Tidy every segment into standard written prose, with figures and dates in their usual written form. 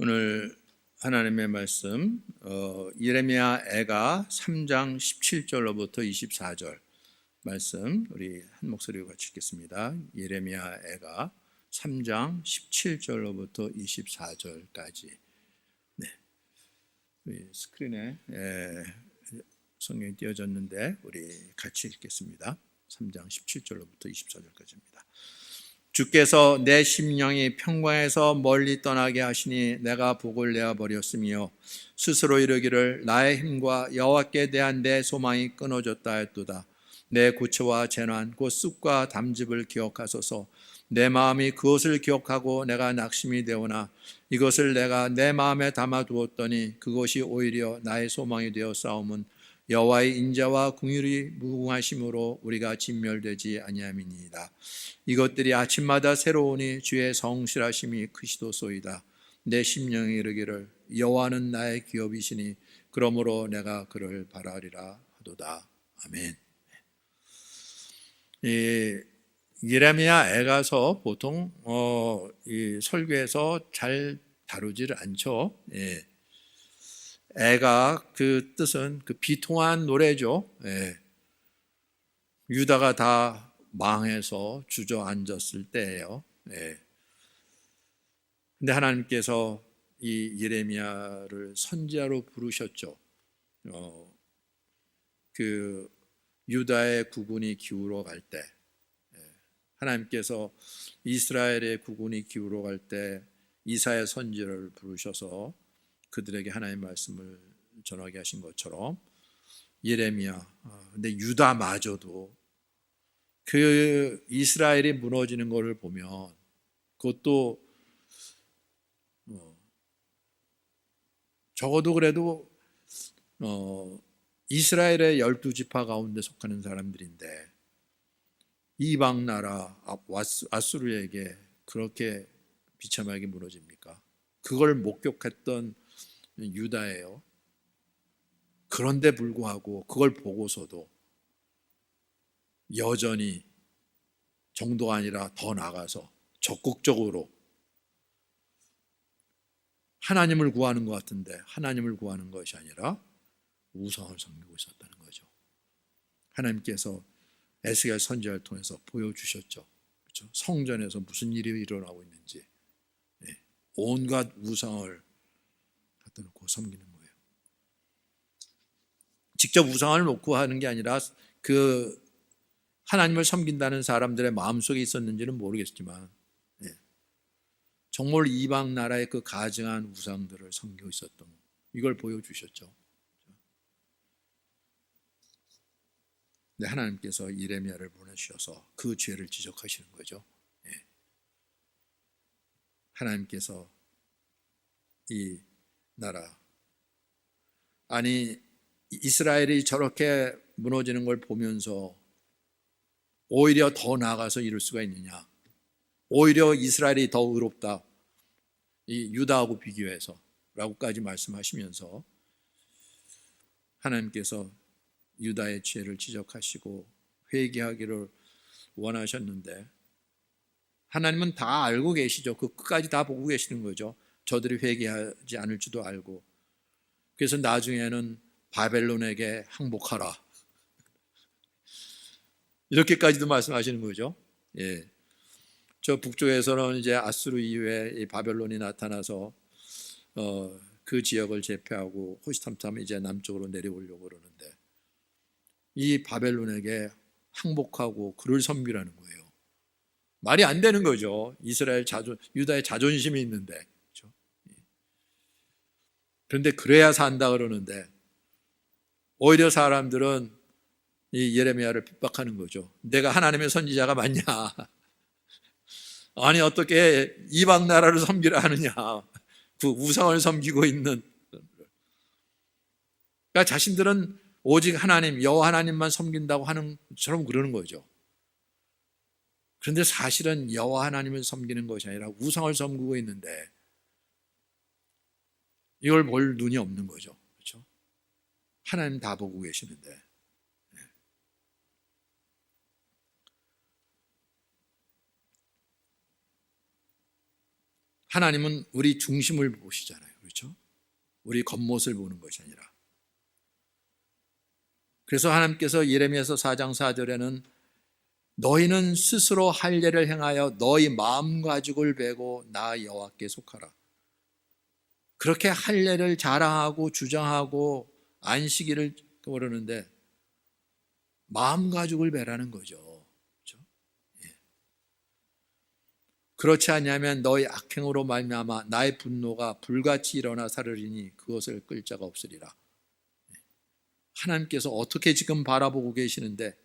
오늘 하나님의 말씀 예레미야 애가 3장 17절로부터 24절 말씀 우리 한 목소리로 같이 읽겠습니다. 예레미야 애가 3장 17절로부터 24절까지. 네, 우리 스크린에 성경이 띄어졌는데 우리 같이 읽겠습니다. 3장 17절로부터 24절까지입니다. 주께서 내 심령이 평강에서 멀리 떠나게 하시니 내가 복을 내어 버렸으며 스스로 이르기를 나의 힘과 여호와께 대한 내 소망이 끊어졌다 했도다. 내 고초와 재난 곧 쑥과 담즙을 기억하소서. 내 마음이 그것을 기억하고 내가 낙심이 되오나 이것을 내가 내 마음에 담아두었더니 그것이 오히려 나의 소망이 되어 싸움은 여호와의 인자와 긍휼이 무궁하심으로 우리가 진멸되지 아니함이니이다. 이것들이 아침마다 새로우니 주의 성실하심이 크시도소이다. 내 심령이 이르기를 여호와는 나의 기업이시니 그러므로 내가 그를 바라리라 하도다. 아멘. 예레미야 애가서 보통 이 설교에서 잘 다루지를 않죠. 애가 그 뜻은 그 비통한 노래죠. 유다가 다 망해서 주저앉았을 때예요. 근데 하나님께서 이 예레미야를 선지자로 부르셨죠. 그 유다의 국군이 기울어 갈 때, 하나님께서 이스라엘의 국군이 기울어 갈 때 이사야 선지자를 부르셔서 그들에게 하나님의 말씀을 전하게 하신 것처럼 예레미야, 근데 유다마저도 그 이스라엘이 무너지는 것을 보면 그것도 적어도 그래도 이스라엘의 12지파 가운데 속하는 사람들인데 이방 나라 아수르에게 그렇게 비참하게 무너집니까? 그걸 목격했던 유다예요. 그런데 불구하고 그걸 보고서도 여전히 정도가 아니라 더 나아가서 적극적으로 하나님을 구하는 것 같은데 하나님을 구하는 것이 아니라 우상을 섬기고 있었다는 거죠. 하나님께서 에스겔 선지자를 통해서 보여주셨죠. 그렇죠? 성전에서 무슨 일이 일어나고 있는지 온갖 우상을 갖다 놓고 섬기는 거예요. 직접 우상을 놓고 하는 게 아니라 그 하나님을 섬긴다는 사람들의 마음속에 있었는지는 모르겠지만 정말 이방 나라의 그 가증한 우상들을 섬기고 있었던 이걸 보여주셨죠. 근데 하나님께서 예레미야를 보내주셔서 그 죄를 지적하시는 거죠. 하나님께서 이 나라, 아니 이스라엘이 저렇게 무너지는 걸 보면서 오히려 더 나아가서 이룰 수가 있느냐, 오히려 이스라엘이 더 의롭다 이 유다하고 비교해서 라고까지 말씀하시면서 하나님께서 유다의 죄를 지적하시고 회개하기를 원하셨는데 하나님은 다 알고 계시죠. 그 끝까지 다 보고 계시는 거죠. 저들이 회개하지 않을지도 알고. 그래서 나중에는 바벨론에게 항복하라 이렇게까지도 말씀하시는 거죠. 저 북쪽에서는 이제 아수르 이후에 이 바벨론이 나타나서 그 지역을 제패하고 호시탐탐 이제 남쪽으로 내려오려고 그러는데 이 바벨론에게 항복하고 그를 섬기라는 거예요. 말이 안 되는 거죠. 이스라엘 유다의 자존심이 있는데. 그렇죠? 그런데 그래야 산다 그러는데 오히려 사람들은 이 예레미야를 핍박하는 거죠. 내가 하나님의 선지자가 맞냐? 아니 어떻게 이방 나라를 섬기라 하느냐? 그 우상을 섬기고 있는. 그러니까 자신들은 오직 하나님, 여호와 하나님만 섬긴다고 하는 것처럼 그러는 거죠. 그런데 사실은 여호와 하나님을 섬기는 것이 아니라 우상을 섬기고 있는데 이걸 볼 눈이 없는 거죠. 그렇죠? 하나님 다 보고 계시는데. 하나님은 우리 중심을 보시잖아요. 그렇죠? 우리 겉모습을 보는 것이 아니라. 그래서 하나님께서 예레미야서 4장 4절에는 너희는 스스로 할례를 행하여 너희 마음가짐을 베고 나 여호와께 속하라. 그렇게 할례를 자랑하고 주장하고 안식일을 그러는데 마음가짐을 베라는 거죠. 그렇죠? 예. 그렇지 않냐면 너희 악행으로 말미암아 나의 분노가 불같이 일어나 사르리니 그것을 끌 자가 없으리라. 하나님께서 어떻게 지금 바라보고 계시는데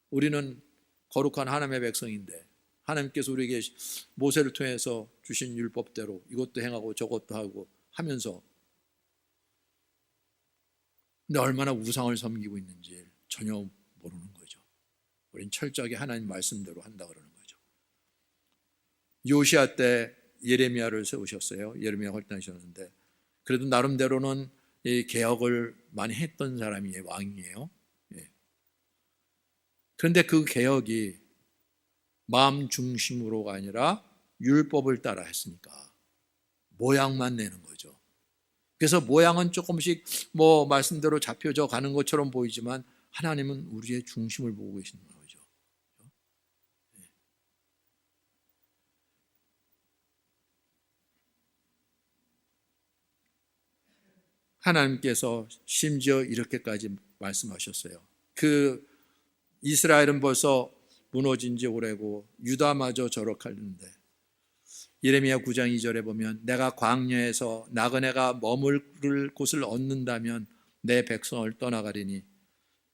우리는 거룩한 하나님의 백성인데 하나님께서 우리에게 모세를 통해서 주신 율법대로 이것도 행하고 저것도 하고 하면서 근데 얼마나 우상을 섬기고 있는지 전혀 모르는 거죠. 우리는 철저하게 하나님 말씀대로 한다 그러는 거죠. 요시야 때 예레미야를 세우셨어요. 예레미야 활동하셨는데 그래도 나름대로는 이 개혁을 많이 했던 사람이 왕이에요. 예. 그런데 그 개혁이 마음 중심으로가 아니라 율법을 따라 했으니까 모양만 내는 거죠. 그래서 모양은 조금씩 말씀대로 잡혀져 가는 것처럼 보이지만 하나님은 우리의 중심을 보고 계시는 거죠. 예. 하나님께서 심지어 이렇게까지 말씀하셨어요. 그 이스라엘은 벌써 무너진 지 오래고 유다마저 저럭하는데 예레미야 9장 2절에 보면 내가 광야에서 나그네가 머무를 곳을 얻는다면 내 백성을 떠나가리니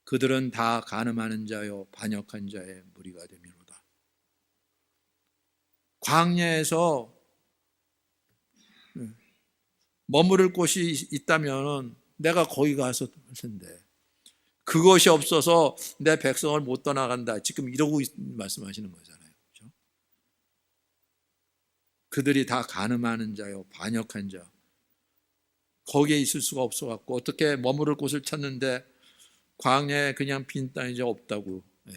그들은 다 간음하는 자요 반역한 자의 무리가 되미로다. 광야에서 머무를 곳이 있다면 내가 거기 가서 할 텐데 그것이 없어서 내 백성을 못 떠나간다. 지금 이러고 말씀하시는 거잖아요. 그렇죠? 그들이 다 간음하는 자요 반역한 자. 거기에 있을 수가 없어갖고 어떻게 머무를 곳을 찾는데 광야에 그냥 빈 땅이 없다고. 네.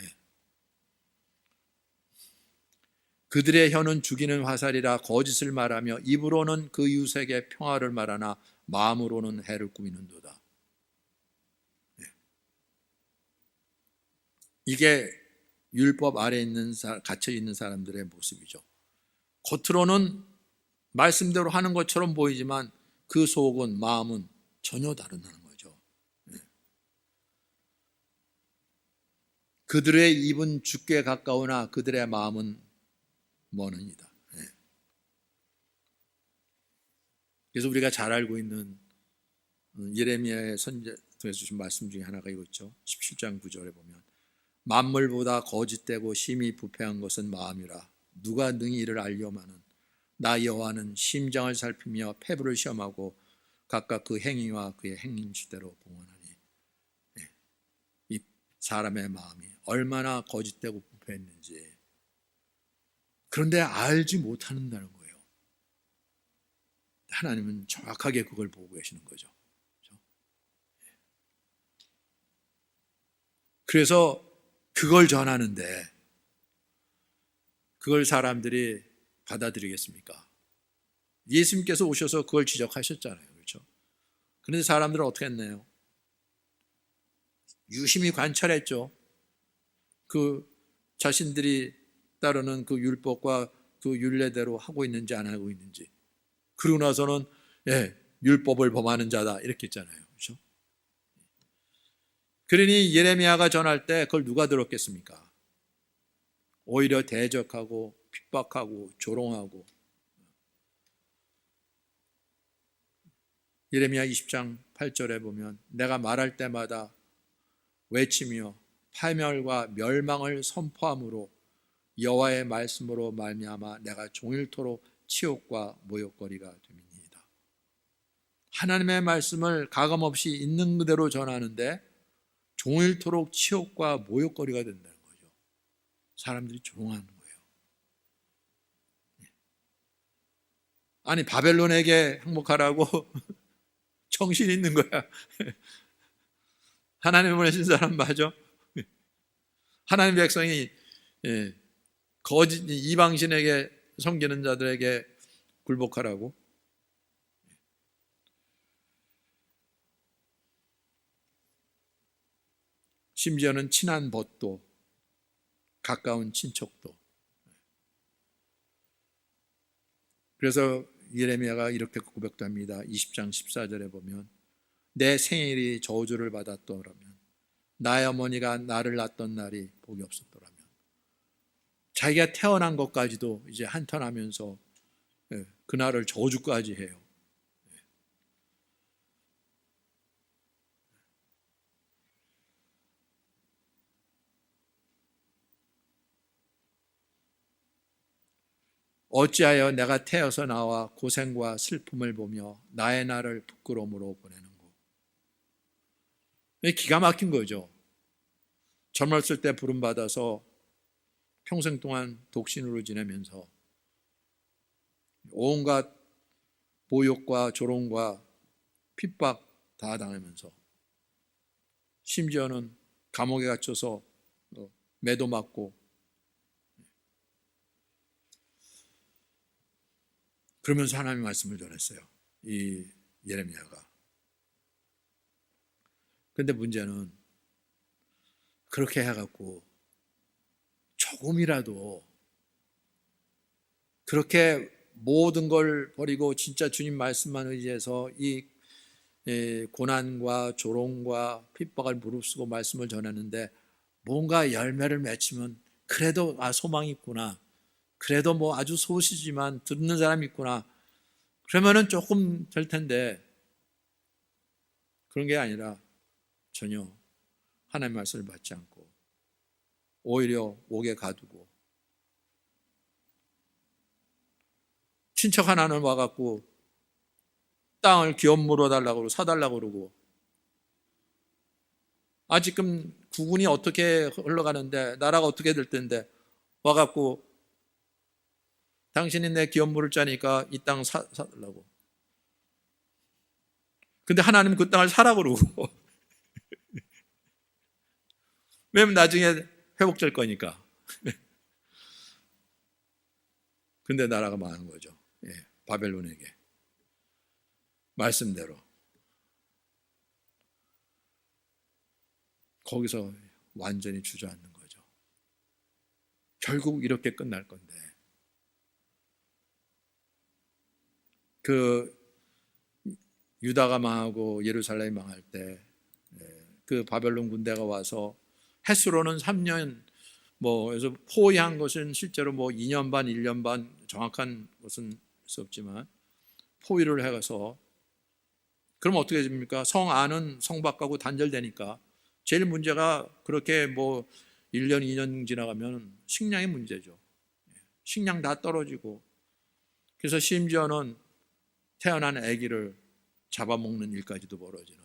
그들의 혀는 죽이는 화살이라 거짓을 말하며 입으로는 그 이웃에게 평화를 말하나 마음으로는 해를 꾸미는도다. 네. 이게 율법 아래에 갇혀 있는 사람들의 모습이죠. 겉으로는 말씀대로 하는 것처럼 보이지만 그 속은 마음은 전혀 다르다는 거죠. 네. 그들의 입은 죽게 가까우나 그들의 마음은 먼으니이다. 네. 그래서 우리가 잘 알고 있는 예레미야의 선지에서 주신 말씀 중에 하나가 이거죠. 17장 9절에 보면 만물보다 거짓되고 심히 부패한 것은 마음이라 누가 능히 이를 알려마는 나 여호와는 심장을 살피며 폐부를 시험하고 각각 그 행위와 그의 행실대로 봉헌하니. 네. 이 사람의 마음이 얼마나 거짓되고 부패했는지 그런데 알지 못한다는 거예요. 하나님은 정확하게 그걸 보고 계시는 거죠. 그래서 그걸 전하는데 그걸 사람들이 받아들이겠습니까? 예수님께서 오셔서 그걸 지적하셨잖아요. 그렇죠? 그런데 사람들은 어떻게 했나요? 유심히 관찰했죠. 그 자신들이 따르는 그 율법과 그 율례대로 하고 있는지 안 하고 있는지. 그러고 나서는 율법을 범하는 자다 이렇게 했잖아요. 그렇죠? 그러니 예레미야가 전할 때 그걸 누가 들었겠습니까? 오히려 대적하고 핍박하고 조롱하고. 예레미야 20장 8절에 보면 내가 말할 때마다 외치며 파멸과 멸망을 선포함으로 여호와의 말씀으로 말미암아 내가 종일토록 치욕과 모욕거리가 됨이니이다. 하나님의 말씀을 가감없이 있는 그대로 전하는데 종일토록 치욕과 모욕거리가 된다는 거죠. 사람들이 조롱하는 거예요. 아니 바벨론에게 항복하라고 정신 있는 거야. 하나님 보내신 사람 맞아? 하나님 백성이 거짓 이방신에게 섬기는 자들에게 굴복하라고. 심지어는 친한 벗도, 가까운 친척도. 그래서 예레미야가 이렇게 고백도 합니다. 20장 14절에 보면 내 생일이 저주를 받았더라면 나의 어머니가 나를 낳았던 날이 복이 없었더라면. 자기가 태어난 것까지도 이제 한탄하면서 그날을 저주까지 해요. 어찌하여 내가 태어서 나와 고생과 슬픔을 보며 나의 날을 부끄러움으로 보내는고. 기가 막힌 거죠. 젊었을 때 부름받아서 평생 동안 독신으로 지내면서 온갖 모욕과 조롱과 핍박 다 당하면서 심지어는 감옥에 갇혀서 매도 맞고, 그러면서 하나님의 말씀을 전했어요, 이 예레미야가. 그런데 문제는 그렇게 해갖고 조금이라도 그렇게 모든 걸 버리고 진짜 주님 말씀만 의지해서 이 고난과 조롱과 핍박을 무릅쓰고 말씀을 전했는데 뭔가 열매를 맺히면 그래도 소망이 있구나, 그래도 뭐 아주 소시지만 듣는 사람이 있구나, 그러면은 조금 될 텐데 그런 게 아니라 전혀 하나님의 말씀을 받지 않고 오히려 옥에 가두고, 친척 하나는 와갖고 땅을 기업 물어달라고 사달라고 그러고, 지금 국군이 어떻게 흘러가는데 나라가 어떻게 될 텐데 와갖고 당신이 내 기업 물을 자니까 이 땅 사달라고. 근데 하나님은 그 땅을 사라 그러고 왜냐면 나중에 회복될 거니까. 근데 나라가 망한 거죠. 바벨론에게. 말씀대로. 거기서 완전히 주저앉는 거죠. 결국 이렇게 끝날 건데, 그 유다가 망하고 예루살렘이 망할 때 그 바벨론 군대가 와서 횟수로는 3년, 그래서 포위한 것은 실제로 2년 반, 1년 반 정확한 것은 없지만 포위를 해가서, 그럼 어떻게 됩니까? 성 안은 성 밖하고 단절되니까 제일 문제가, 그렇게 1년, 2년 지나가면 식량의 문제죠. 식량 다 떨어지고, 그래서 심지어는 태어난 아기를 잡아먹는 일까지도 벌어지는,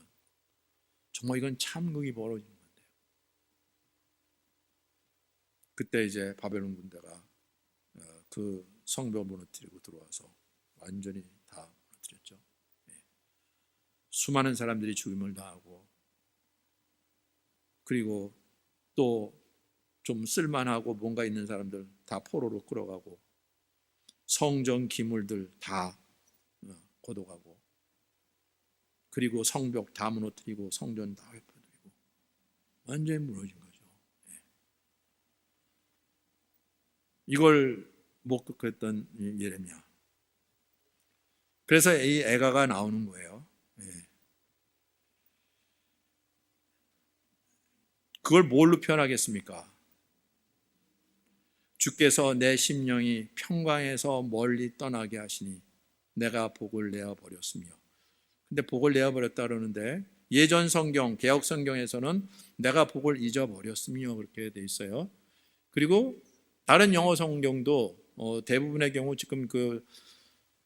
정말 이건 참극이 벌어지는 건데요. 그때 이제 바벨론 군대가 그 성벽 무너뜨리고 들어와서 완전히 다 무너뜨렸죠. 수많은 사람들이 죽임을 당하고, 그리고 또 좀 쓸만하고 뭔가 있는 사람들 다 포로로 끌어가고, 성전 기물들 다 고도가고, 그리고 성벽 다 무너뜨리고 성전 다 회포되고 완전히 무너진 거죠. 이걸 목격했던 예레미야. 그래서 이 애가가 나오는 거예요. 그걸 뭘로 표현하겠습니까? 주께서 내 심령이 평강에서 멀리 떠나게 하시니 내가 복을 내어 버렸으며. 근데 복을 내어 버렸다 그러는데 예전 성경, 개역 성경에서는 내가 복을 잊어버렸으며 그렇게 돼 있어요. 그리고 다른 영어 성경도 대부분의 경우 지금 그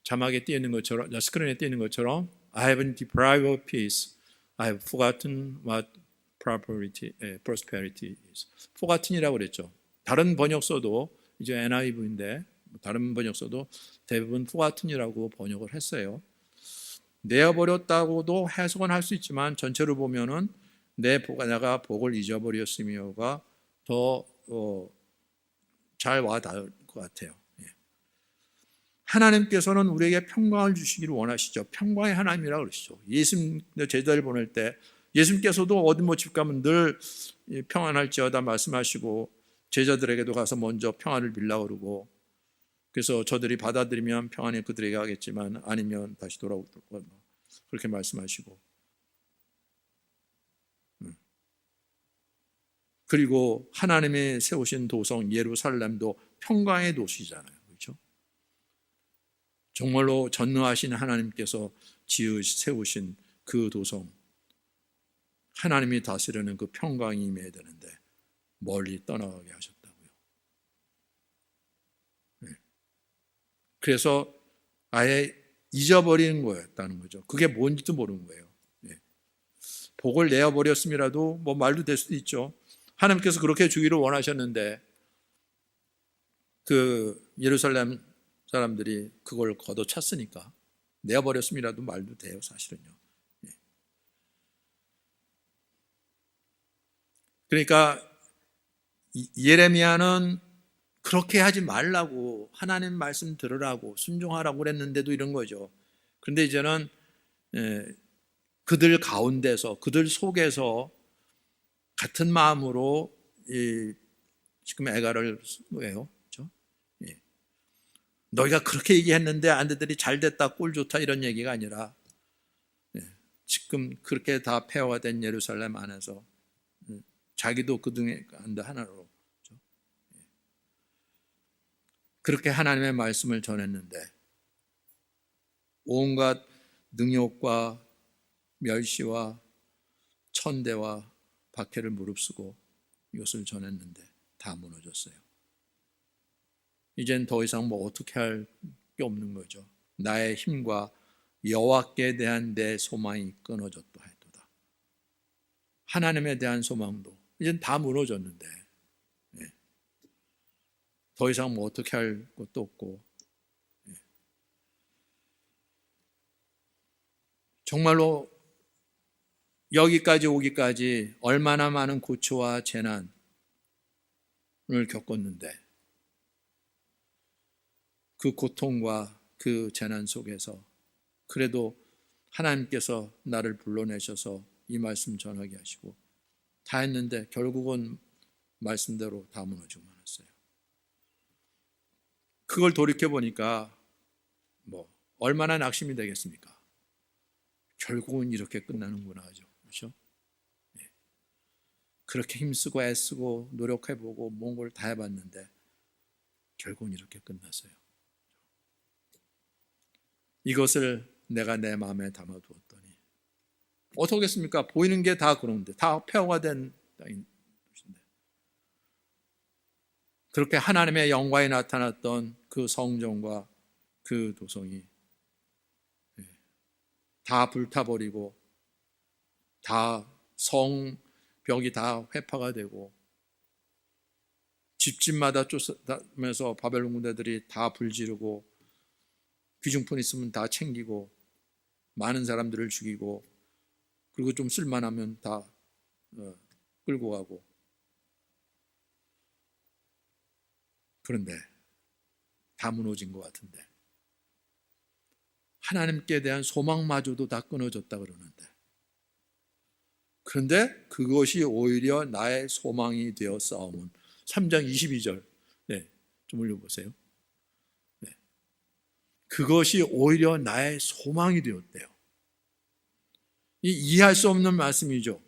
자막에 띄어 있는 것처럼, 스크린에 띄어 있는 것처럼 I have been deprived of peace, I have forgotten what prosperity is. forgotten이라고 그랬죠. 다른 번역서도, 이제 NIV인데 다른 번역서도 대부분 forgotten이라고 번역을 했어요. 내어버렸다고도 해석은 할 수 있지만 전체로 보면은 내가 복을 잊어버렸으며가 더 잘 와닿을 것 같아요. 하나님께서는 우리에게 평강을 주시기를 원하시죠. 평강의 하나님이라고 그러시죠. 예수님 제자를 보낼 때 예수님께서도 어디 뭐 집 가면 늘 평안할지어다 말씀하시고 제자들에게도 가서 먼저 평안을 빌라고 그러고, 그래서 저들이 받아들이면 평안이 그들에게 하겠지만 아니면 다시 돌아오고 그렇게 말씀하시고, 그리고 하나님이 세우신 도성 예루살렘도 평강의 도시잖아요. 그렇죠? 정말로 전능하신 하나님께서 세우신 그 도성, 하나님이 다스리는 그 평강이 임해야 되는데 멀리 떠나가게 하셨다고요. 네. 그래서 아예 잊어버리는 거였다는 거죠. 그게 뭔지도 모르는 거예요. 네. 복을 내어버렸음이라도 뭐 말도 될 수도 있죠. 하나님께서 그렇게 주기를 원하셨는데 그 예루살렘 사람들이 그걸 걷어찼으니까 내어버렸음이라도 말도 돼요, 사실은요. 네. 그러니까 예레미야는 그렇게 하지 말라고, 하나님 말씀 들으라고 순종하라고 그랬는데도 이런 거죠. 그런데 이제는 그들 가운데서, 그들 속에서 같은 마음으로 지금 애가를 왜요? 그렇죠? 예. 너희가 그렇게 얘기했는데 안들이 잘 됐다, 꼴 좋다 이런 얘기가 아니라 지금 그렇게 다 폐허가 된 예루살렘 안에서 자기도 그 등에 하나로 그렇게 하나님의 말씀을 전했는데 온갖 능욕과 멸시와 천대와 박해를 무릅쓰고 이것을 전했는데 다 무너졌어요. 이젠 더 이상 뭐 어떻게 할 게 없는 거죠. 나의 힘과 여호와께 대한 내 소망이 끊어졌다 했도다. 하나님에 대한 소망도 이젠 다 무너졌는데 더 이상 뭐 어떻게 할 것도 없고, 정말로 여기까지 오기까지 얼마나 많은 고초와 재난을 겪었는데 그 고통과 그 재난 속에서 그래도 하나님께서 나를 불러내셔서 이 말씀 전하게 하시고 다 했는데 결국은 말씀대로 다 무너지고 말았어요. 그걸 돌이켜보니까 뭐 얼마나 낙심이 되겠습니까? 결국은 이렇게 끝나는구나 하죠. 그렇죠? 네. 그렇게 힘쓰고 애쓰고 노력해보고 뭔 걸 다 해봤는데 결국은 이렇게 끝났어요. 이것을 내가 내 마음에 담아두었더니 어떻겠습니까? 보이는 게 다 그런데 다 폐허가 된 땅인데 그렇게 하나님의 영광이 나타났던 그 성전과 그 도성이 다 불타버리고 다 성벽이 다 회파가 되고 집집마다 쫓아다니면서 바벨론 군대들이 다 불지르고 귀중품 있으면 다 챙기고 많은 사람들을 죽이고 그리고 좀 쓸만하면 다 끌고 가고, 그런데 다 무너진 것 같은데 하나님께 대한 소망마저도 다 끊어졌다 그러는데, 그런데 그것이 오히려 나의 소망이 되어 싸움은 3장 22절 좀 올려보세요. 그것이 오히려 나의 소망이 되었대요. 이해할 수 없는 말씀이죠.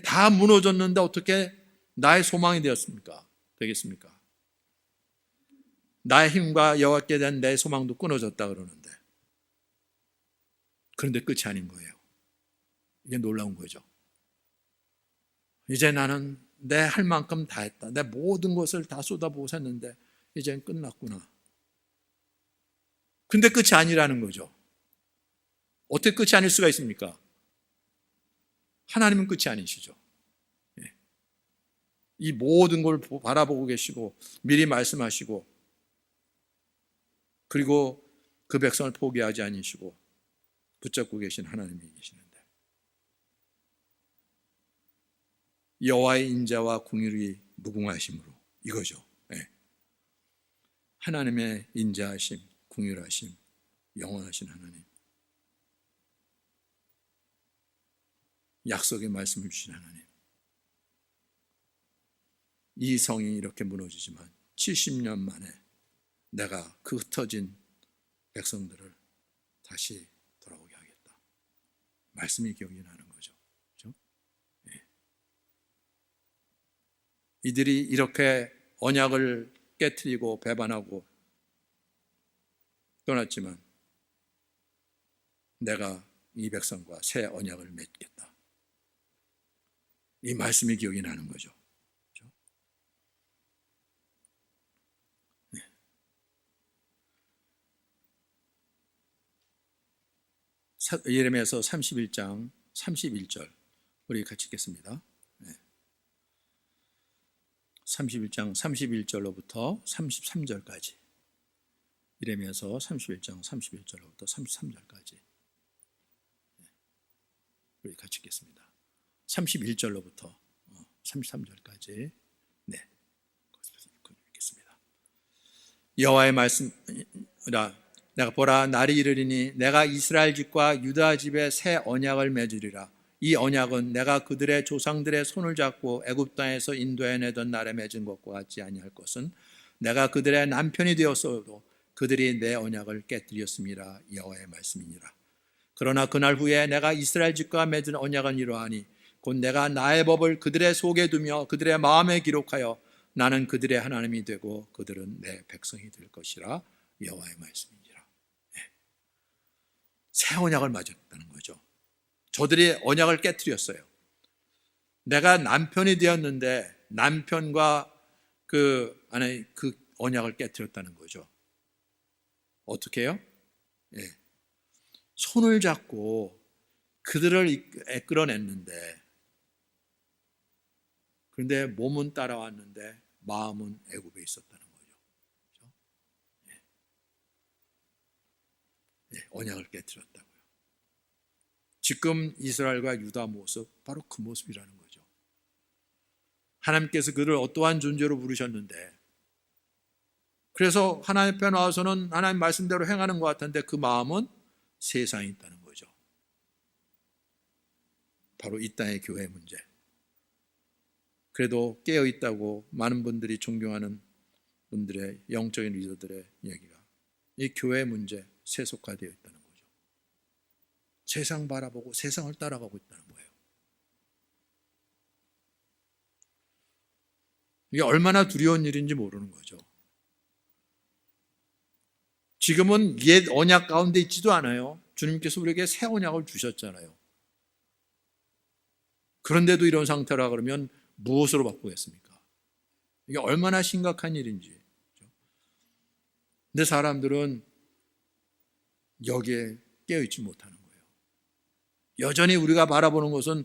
다 무너졌는데 어떻게 나의 소망이 되겠습니까? 나의 힘과 여호와께 대한 내 소망도 끊어졌다 그러는데, 그런데 끝이 아닌 거예요. 이게 놀라운 거죠. 이제 나는 내 할 만큼 다 했다. 내 모든 것을 다 쏟아부어 샜는데 이젠 끝났구나. 근데 끝이 아니라는 거죠. 어떻게 끝이 아닐 수가 있습니까? 하나님은 끝이 아니시죠. 이 모든 걸 바라보고 계시고 미리 말씀하시고 그리고 그 백성을 포기하지 않으시고 붙잡고 계신 하나님이 계시는데, 여호와의 인자와 긍휼이 무궁하심으로 이거죠. 하나님의 인자하심, 긍휼하심, 영원하신 하나님, 약속의 말씀을 주신 하나님, 이 성이 이렇게 무너지지만 70년 만에 내가 그 흩어진 백성들을 다시 돌아오게 하겠다. 말씀이 기억이 나는 거죠. 그렇죠? 예. 이들이 이렇게 언약을 깨트리고 배반하고 떠났지만 내가 이 백성과 새 언약을 맺겠다. 이 말씀이 기억이 나는 거죠. 그렇죠? 네. 예레미야서 31장 31절 우리 같이 읽겠습니다. 네. 31장 31절로부터 33절까지 예레미야서 31장 31절로부터 33절까지 우리 같이 읽겠습니다. 31절로부터 33절까지 네, 읽겠습니다. 여호와의 말씀이라 내가 보라 날이 이르리니 내가 이스라엘 집과 유다 집에 새 언약을 맺으리라. 이 언약은 내가 그들의 조상들의 손을 잡고 애굽 땅에서 인도해내던 날에 맺은 것과 같지 아니할 것은 내가 그들의 남편이 되었어도 그들이 내 언약을 깨뜨렸음이라. 여호와의 말씀이니라. 그러나 그날 후에 내가 이스라엘 집과 맺은 언약은 이러하니 곧 내가 나의 법을 그들의 속에 두며 그들의 마음에 기록하여 나는 그들의 하나님이 되고 그들은 내 백성이 될 것이라. 여호와의 말씀이니라. 네. 새 언약을 맺었다는 거죠. 저들이 언약을 깨뜨렸어요. 내가 남편이 되었는데 남편과 그 안에 그 언약을 깨뜨렸다는 거죠. 어떻게 해요? 네. 손을 잡고 그들을 이끌어냈는데 그런데 몸은 따라왔는데 마음은 애굽에 있었다는 거죠. 그렇죠? 네. 네, 언약을 깨뜨렸다고요. 지금 이스라엘과 유다 모습 바로 그 모습이라는 거죠. 하나님께서 그를 어떠한 존재로 부르셨는데 그래서 하나님 앞에 나와서는 하나님 말씀대로 행하는 것 같은데 그 마음은 세상에 있다는 거죠. 바로 이 땅의 교회 문제. 그래도 깨어있다고 많은 분들이 존경하는 분들의 영적인 리더들의 얘기가 이 교회 문제 세속화되어 있다는 거죠. 세상 바라보고 세상을 따라가고 있다는 거예요. 이게 얼마나 두려운 일인지 모르는 거죠. 지금은 옛 언약 가운데 있지도 않아요. 주님께서 우리에게 새 언약을 주셨잖아요. 그런데도 이런 상태라 그러면 무엇으로 바꾸겠습니까? 이게 얼마나 심각한 일인지. 근데 사람들은 여기에 깨어있지 못하는 거예요. 여전히 우리가 바라보는 것은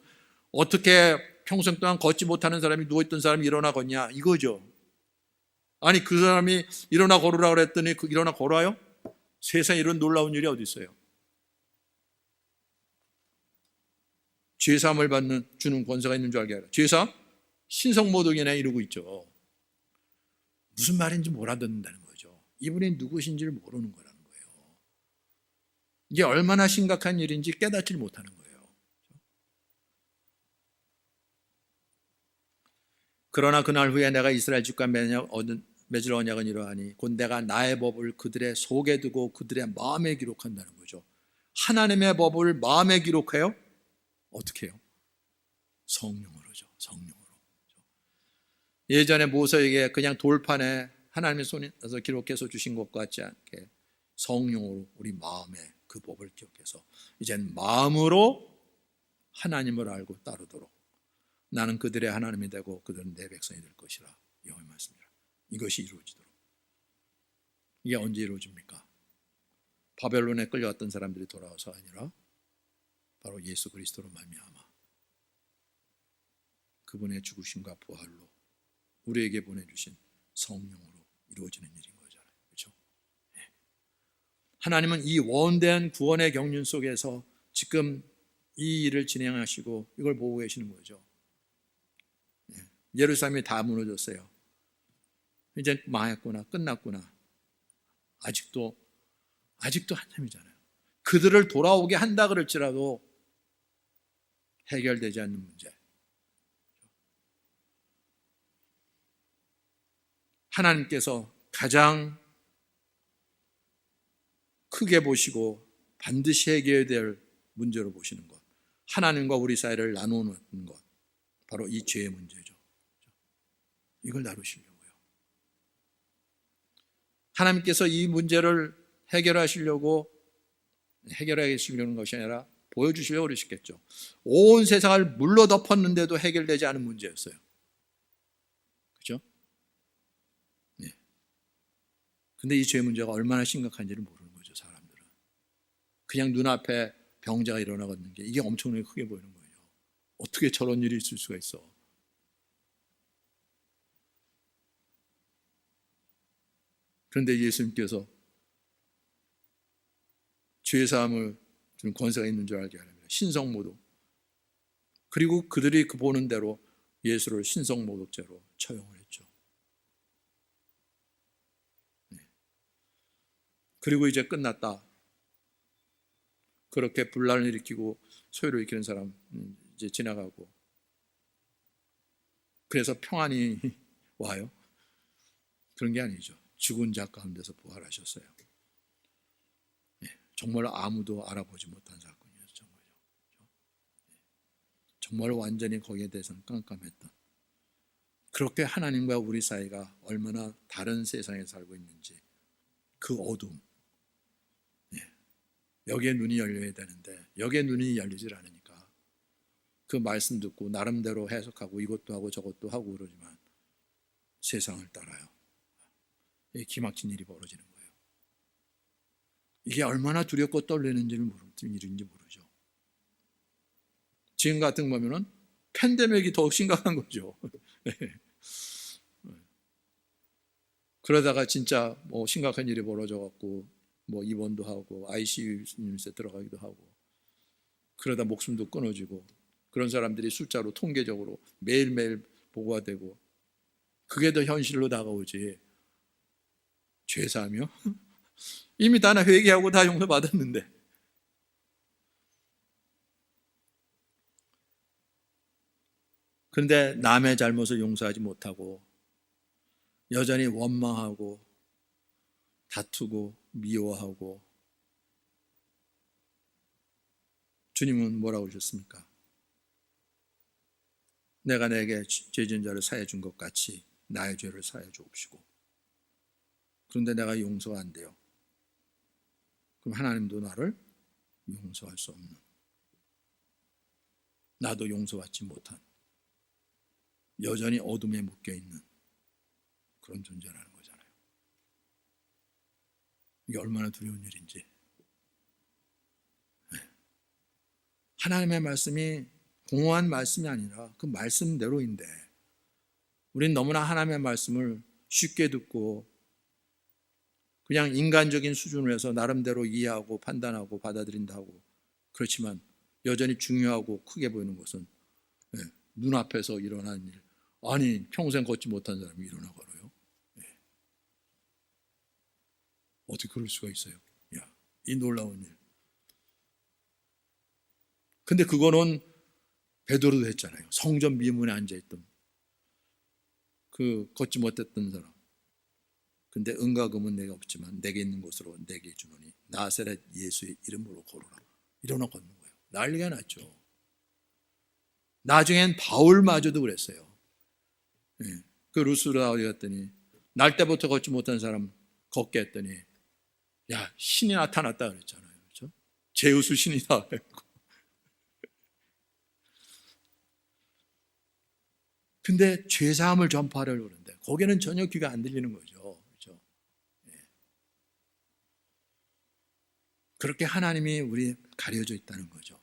어떻게 평생 동안 걷지 못하는 사람이 누워있던 사람이 일어나 걷냐 이거죠. 아니 그 사람이 일어나 걸으라 그랬더니 일어나 걸어요? 세상에 이런 놀라운 일이 어디 있어요? 죄사함을 주는 권세가 있는 줄 알게 하라. 죄사함? 신성모독이나 이러고 있죠. 무슨 말인지 못 알아듣는다는 거죠. 이분이 누구신지를 모르는 거라는 거예요. 이게 얼마나 심각한 일인지 깨닫지 못하는 거예요. 그러나 그날 후에 내가 이스라엘 집과 맺을 언약은 이러하니 곧 내가 나의 법을 그들의 속에 두고 그들의 마음에 기록한다는 거죠. 하나님의 법을 마음에 기록해요? 어떻게 해요? 성령으로죠. 성령으로. 예전에 모세에게 그냥 돌판에 하나님의 손에서 기록해서 주신 것 같지 않게 성령으로 우리 마음에 그 법을 기억해서 이젠 마음으로 하나님을 알고 따르도록 나는 그들의 하나님이 되고 그들은 내 백성이 될 것이라. 여호와의 말씀이라. 이것이 이루어지도록. 이게 언제 이루어집니까? 바벨론에 끌려왔던 사람들이 돌아와서 아니라 바로 예수 그리스도로 말미암아 그분의 죽으심과 부활로 우리에게 보내주신 성령으로 이루어지는 일인 거잖아요. 그렇죠? 네. 하나님은 이 원대한 구원의 경륜 속에서 지금 이 일을 진행하시고 이걸 보고 계시는 거죠. 네. 예루살렘이 다 무너졌어요. 이제 망했구나, 끝났구나. 아직도 한참이잖아요. 그들을 돌아오게 한다 그럴지라도 해결되지 않는 문제. 하나님께서 가장 크게 보시고 반드시 해결해야 될 문제로 보시는 것, 하나님과 우리 사이를 나누는 것, 바로 이 죄의 문제죠. 이걸 다루시려고요. 하나님께서 이 문제를 해결하시려는 것이 아니라 보여주시려고 그러시겠죠. 온 세상을 물로 덮었는데도 해결되지 않은 문제였어요. 그렇죠? 네. 근데 이 죄 문제가 얼마나 심각한지를 모르는 거죠, 사람들은. 그냥 눈앞에 병자가 일어나는 게 이게 엄청나게 크게 보이는 거예요. 어떻게 저런 일이 있을 수가 있어? 그런데 예수님께서 죄 사함을 주는 권세가 있는 줄 알게 하랍니다. 신성모독. 그리고 그들이 그 보는 대로 예수를 신성모독죄로 처형을 했죠. 네. 그리고 이제 끝났다. 그렇게 분란을 일으키고 소요를 일으키는 사람 이제 지나가고, 그래서 평안이 와요? 그런 게 아니죠. 죽은 자 가운데서 부활하셨어요. 네. 정말 아무도 알아보지 못한 사건이었죠. 정말 완전히 거기에 대해서는 깜깜했던, 그렇게 하나님과 우리 사이가 얼마나 다른 세상에 살고 있는지, 그 어둠, 여기에 눈이 열려야 되는데 여기에 눈이 열리질 않으니까 그 말씀 듣고 나름대로 해석하고 이것도 하고 저것도 하고 그러지만 세상을 따라요. 이 기막힌 일이 벌어지는 거예요. 이게 얼마나 두렵고 떨리는지 일인지 모르죠. 지금 같은 거면은 팬데믹이 더 심각한 거죠. 그러다가 진짜 뭐 심각한 일이 벌어져 갖고 뭐 입원도 하고 ICU 유닛에 들어가기도 하고, 그러다 목숨도 끊어지고, 그런 사람들이 숫자로 통계적으로 매일매일 보고가 되고, 그게 더 현실로 다가오지. 죄사하며 이미 다 회개하고 다 용서받았는데. 그런데 남의 잘못을 용서하지 못하고 여전히 원망하고 다투고 미워하고, 주님은 뭐라고 하셨습니까? 내가 내게 죄진 자를 사해 준 것 같이 나의 죄를 사해 주옵시고. 그런데 내가 용서가 안 돼요. 그럼 하나님도 나를 용서할 수 없는, 나도 용서받지 못한, 여전히 어둠에 묶여 있는 그런 존재라는 거잖아요. 이게 얼마나 두려운 일인지. 하나님의 말씀이 공허한 말씀이 아니라 그 말씀대로인데, 우린 너무나 하나님의 말씀을 쉽게 듣고 그냥 인간적인 수준으로 해서 나름대로 이해하고 판단하고 받아들인다고, 그렇지만 여전히 중요하고 크게 보이는 것은 눈앞에서 일어난 일, 아니 평생 걷지 못한 사람이 일어나버려요. 어떻게 그럴 수가 있어요? 야, 이 놀라운 일. 근데 그거는 베드로도 했잖아요. 성전 미문에 앉아있던 그 걷지 못했던 사람. 근데 은과 금은 내가 없지만 내게 있는 것으로 내게 주노니 나사렛 예수의 이름으로 걸어라. 일어나 걷는 거예요. 난리가 났죠. 나중엔 바울마저도 그랬어요. 그 루스라 어디 갔더니 날 때부터 걷지 못한 사람 걷게 했더니, 야, 신이 나타났다 그랬잖아요. 그렇죠? 제우스 신이다 그랬고. 근데 죄사함을 전파하려고 그러는데 거기는 전혀 귀가 안 들리는 거죠. 그렇죠? 그렇게 하나님이 우리 가려져 있다는 거죠.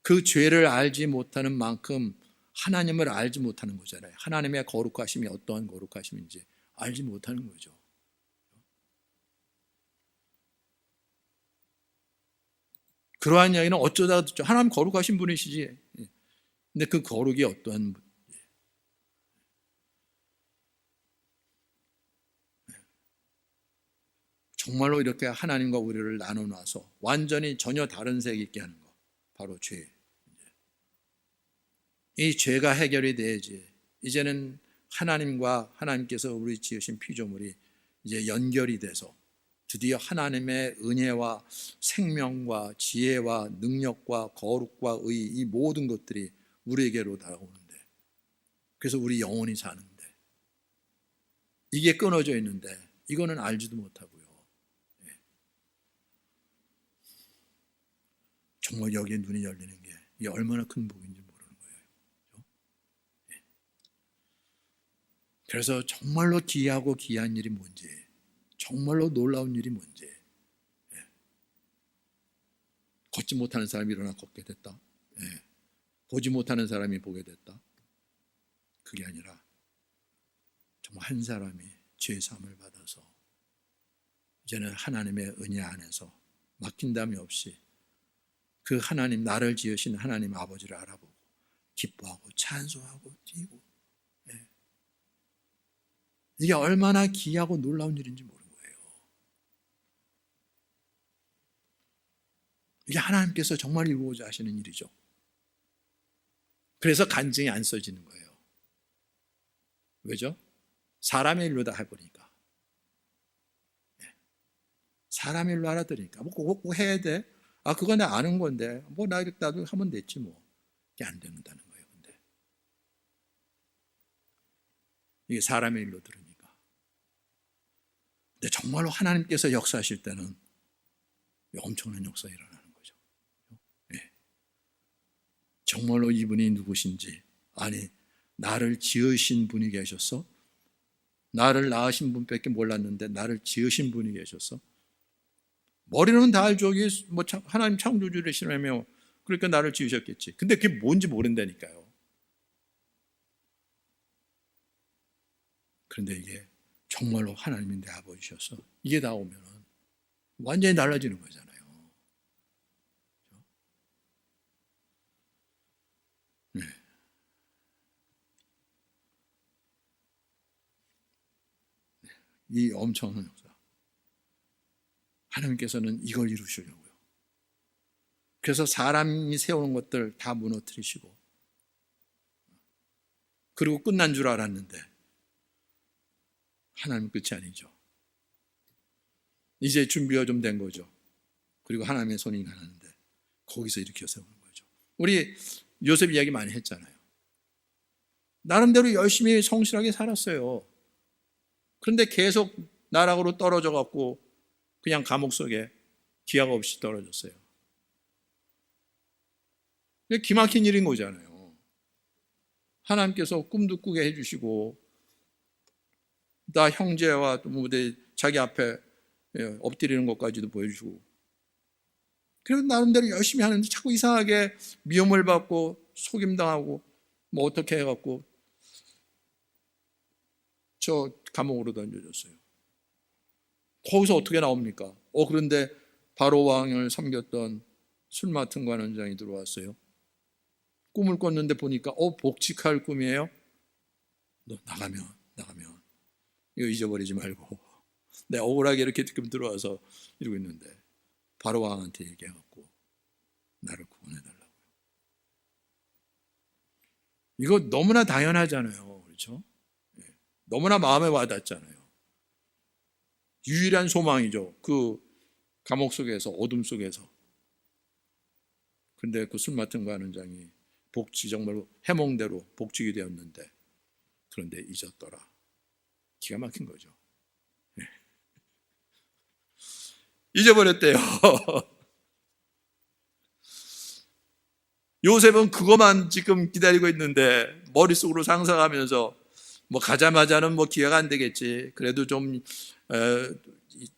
그 죄를 알지 못하는 만큼 하나님을 알지 못하는 거잖아요. 하나님의 거룩하심이 어떠한 거룩하심인지 알지 못하는 거죠. 그러한 이야기는 어쩌다 듣죠. 하나님 거룩하신 분이시지. 근데 그 거룩이 어떠한 분? 정말로 이렇게 하나님과 우리를 나눠놔서 완전히 전혀 다른 색 있게 하는 것, 바로 죄. 이 죄가 해결이 돼야지 이제는 하나님과 하나님께서 우리 지으신 피조물이 이제 연결이 돼서 드디어 하나님의 은혜와 생명과 지혜와 능력과 거룩과 의, 이 모든 것들이 우리에게로 다가오는데, 그래서 우리 영혼이 사는데 이게 끊어져 있는데 이거는 알지도 못하고요. 정말 여기에 눈이 열리는 게 이게 얼마나 큰 복인지 모르는 거예요. 그래서 정말로 기이하고 귀한 일이 뭔지, 정말로 놀라운 일이 뭔지, 걷지 못하는 사람이 일어나 걷게 됐다, 보지 못하는 사람이 보게 됐다, 그게 아니라 정말 한 사람이 죄사함을 받아서 이제는 하나님의 은혜 안에서 막힌담이 없이 그 하나님, 나를 지으신 하나님 아버지를 알아보고 기뻐하고 찬송하고 뛰고, 이게 얼마나 귀하고 놀라운 일인지 모르는 거예요. 이게 하나님께서 정말 이루고자 하시는 일이죠. 그래서 간증이 안 써지는 거예요. 왜죠? 사람의 일로 다 해보니까, 사람의 일로 알아들으니까 뭐 꼭 해야 돼? 아, 그거 내가 아는 건데 뭐 나도 하면 됐지 뭐. 이게 안 된다는 거예요. 근데 이게 사람의 일로 들으니까. 근데 정말로 하나님께서 역사하실 때는 엄청난 역사가 일어나는 거죠. 정말로 이분이 누구신지, 아니 나를 지으신 분이 계셔서, 나를 낳으신 분밖에 몰랐는데 나를 지으신 분이 계셔서, 머리로는 다 알죠. 뭐 하나님 창조주를 신뢰하며 그러니까 나를 지으셨겠지. 근데 그게 뭔지 모른다니까요. 그런데 이게 정말로 하나님이 내 아버지셔서 이게 다 오면 완전히 달라지는 거잖아요. 네. 이 엄청난 역사. 하나님께서는 이걸 이루시려고요. 그래서 사람이 세우는 것들 다 무너뜨리시고, 그리고 끝난 줄 알았는데 하나님 끝이 아니죠. 이제 준비가 좀 된 거죠. 그리고 하나님의 손이 가는데 거기서 일으켜 세우는 거죠. 우리 요셉 이야기 많이 했잖아요. 나름대로 열심히 성실하게 살았어요. 그런데 계속 나락으로 떨어져 갖고 그냥 감옥 속에 기약 없이 떨어졌어요. 기막힌 일인 거잖아요. 하나님께서 꿈도 꾸게 해주시고, 나 형제와 자기 앞에 엎드리는 것까지도 보여주고, 그래서 나름대로 열심히 하는데 자꾸 이상하게 미움을 받고 속임당하고 뭐 어떻게 해갖고 저 감옥으로 던져졌어요. 거기서 어떻게 나옵니까? 그런데 바로 왕을 섬겼던 술 맡은 관원장이 들어왔어요. 꿈을 꿨는데 보니까 복직할 꿈이에요. 너 나가면 이거 잊어버리지 말고, 내가 억울하게 이렇게 지금 들어와서 이러고 있는데 바로 왕한테 얘기해갖고 나를 구원해달라고요. 이거 너무나 당연하잖아요. 그렇죠? 너무나 마음에 와닿잖아요. 유일한 소망이죠. 그 감옥 속에서, 어둠 속에서. 근데 그 술 맡은 관원장이 정말로 해몽대로 복직이 되었는데, 그런데 잊었더라. 기가 막힌 거죠. 잊어버렸대요. 요셉은 그것만 지금 기다리고 있는데 머릿속으로 상상하면서 뭐 가자마자는 뭐 기회가 안 되겠지. 그래도 좀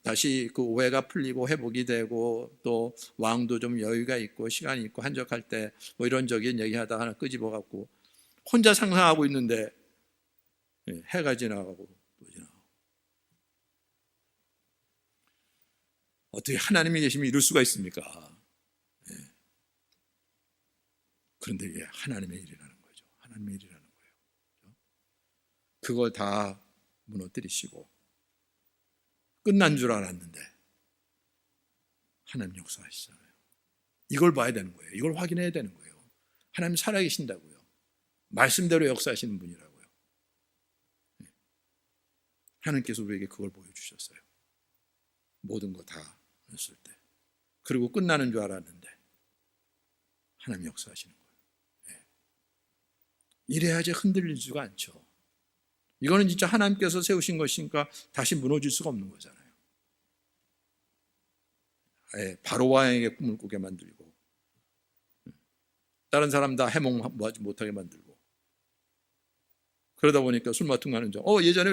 다시 그 오해가 풀리고 회복이 되고 또 왕도 좀 여유가 있고 시간이 있고 한적할 때 뭐 이런저런 얘기하다가 하나 끄집어 갖고 혼자 상상하고 있는데 해가 지나가고 또 지나가고. 어떻게 하나님이 계시면 이럴 수가 있습니까? 그런데 이게 하나님의 일이라는 거죠. 하나님의 일이라는 거예요. 그걸 다 무너뜨리시고 끝난 줄 알았는데 하나님 역사하시잖아요. 이걸 봐야 되는 거예요. 이걸 확인해야 되는 거예요. 하나님 살아계신다고요. 말씀대로 역사하시는 분이라고요. 하나님께서 우리에게 그걸 보여주셨어요. 모든 거 다 했을 때. 그리고 끝나는 줄 알았는데 하나님 역사하시는 거예요. 이래야지 흔들리지가 않죠. 이거는 진짜 하나님께서 세우신 것이니까 다시 무너질 수가 없는 거잖아요. 바로 왕에게 꿈을 꾸게 만들고 다른 사람 다 해몽 못하게 만들고 그러다 보니까 술 맡은 거 하는 줄 예전에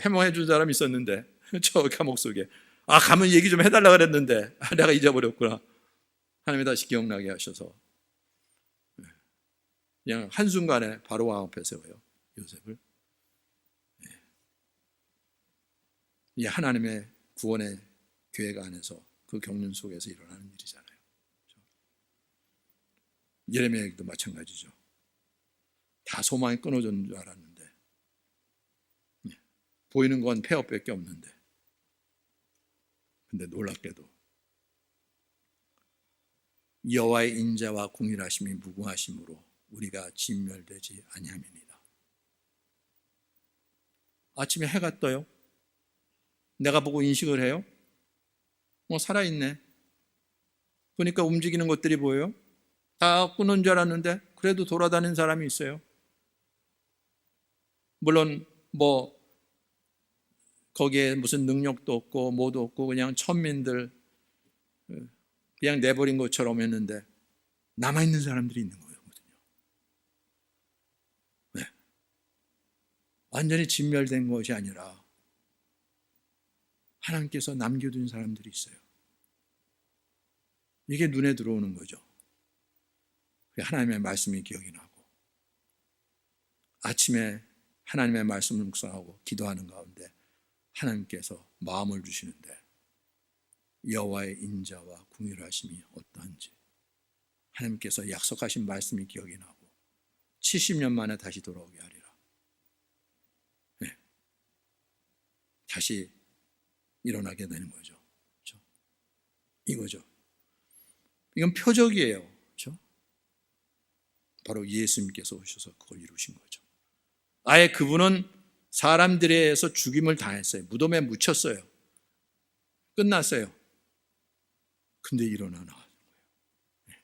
해몽해 준 사람이 있었는데 저 감옥 속에 가면 얘기 좀 해달라 그랬는데 내가 잊어버렸구나. 하나님이 다시 기억나게 하셔서 그냥 한순간에 바로 왕 앞에 세워요. 요셉을. 이 하나님의 구원의 계획 안에서 그 경륜 속에서 일어나는 일이잖아요. 예레미야에게도 마찬가지죠. 다 소망이 끊어졌는 줄 알았는데 보이는 건 폐업밖에 없는데 근데 놀랍게도 여호와의 인자와 공일하심이 무궁하심으로 우리가 진멸되지 아니함이니이다. 아침에 해가 떠요. 내가 보고 인식을 해요. 살아있네. 보니까 움직이는 것들이 보여요. 다 끊은 줄 알았는데 그래도 돌아다니는 사람이 있어요. 물론 거기에 무슨 능력도 없고 뭐도 없고 그냥 천민들 그냥 내버린 것처럼 했는데 남아있는 사람들이 있는 거거든요. 완전히 진멸된 것이 아니라 하나님께서 남겨둔 사람들이 있어요. 이게 눈에 들어오는 거죠. 하나님의 말씀이 기억이 나고 아침에 하나님의 말씀을 묵상하고 기도하는 가운데 하나님께서 마음을 주시는데 여호와의 인자와 궁휼하심이 어떠한지 하나님께서 약속하신 말씀이 기억이 나고 70년 만에 다시 돌아오게 하리라. 다시 일어나게 되는 거죠. 그렇죠? 이거죠. 이건 표적이에요. 그렇죠? 바로 예수님께서 오셔서 그걸 이루신 거죠. 아예 그분은 사람들에서 죽임을 당했어요. 무덤에 묻혔어요. 끝났어요. 근데 일어나 나가는 거예요.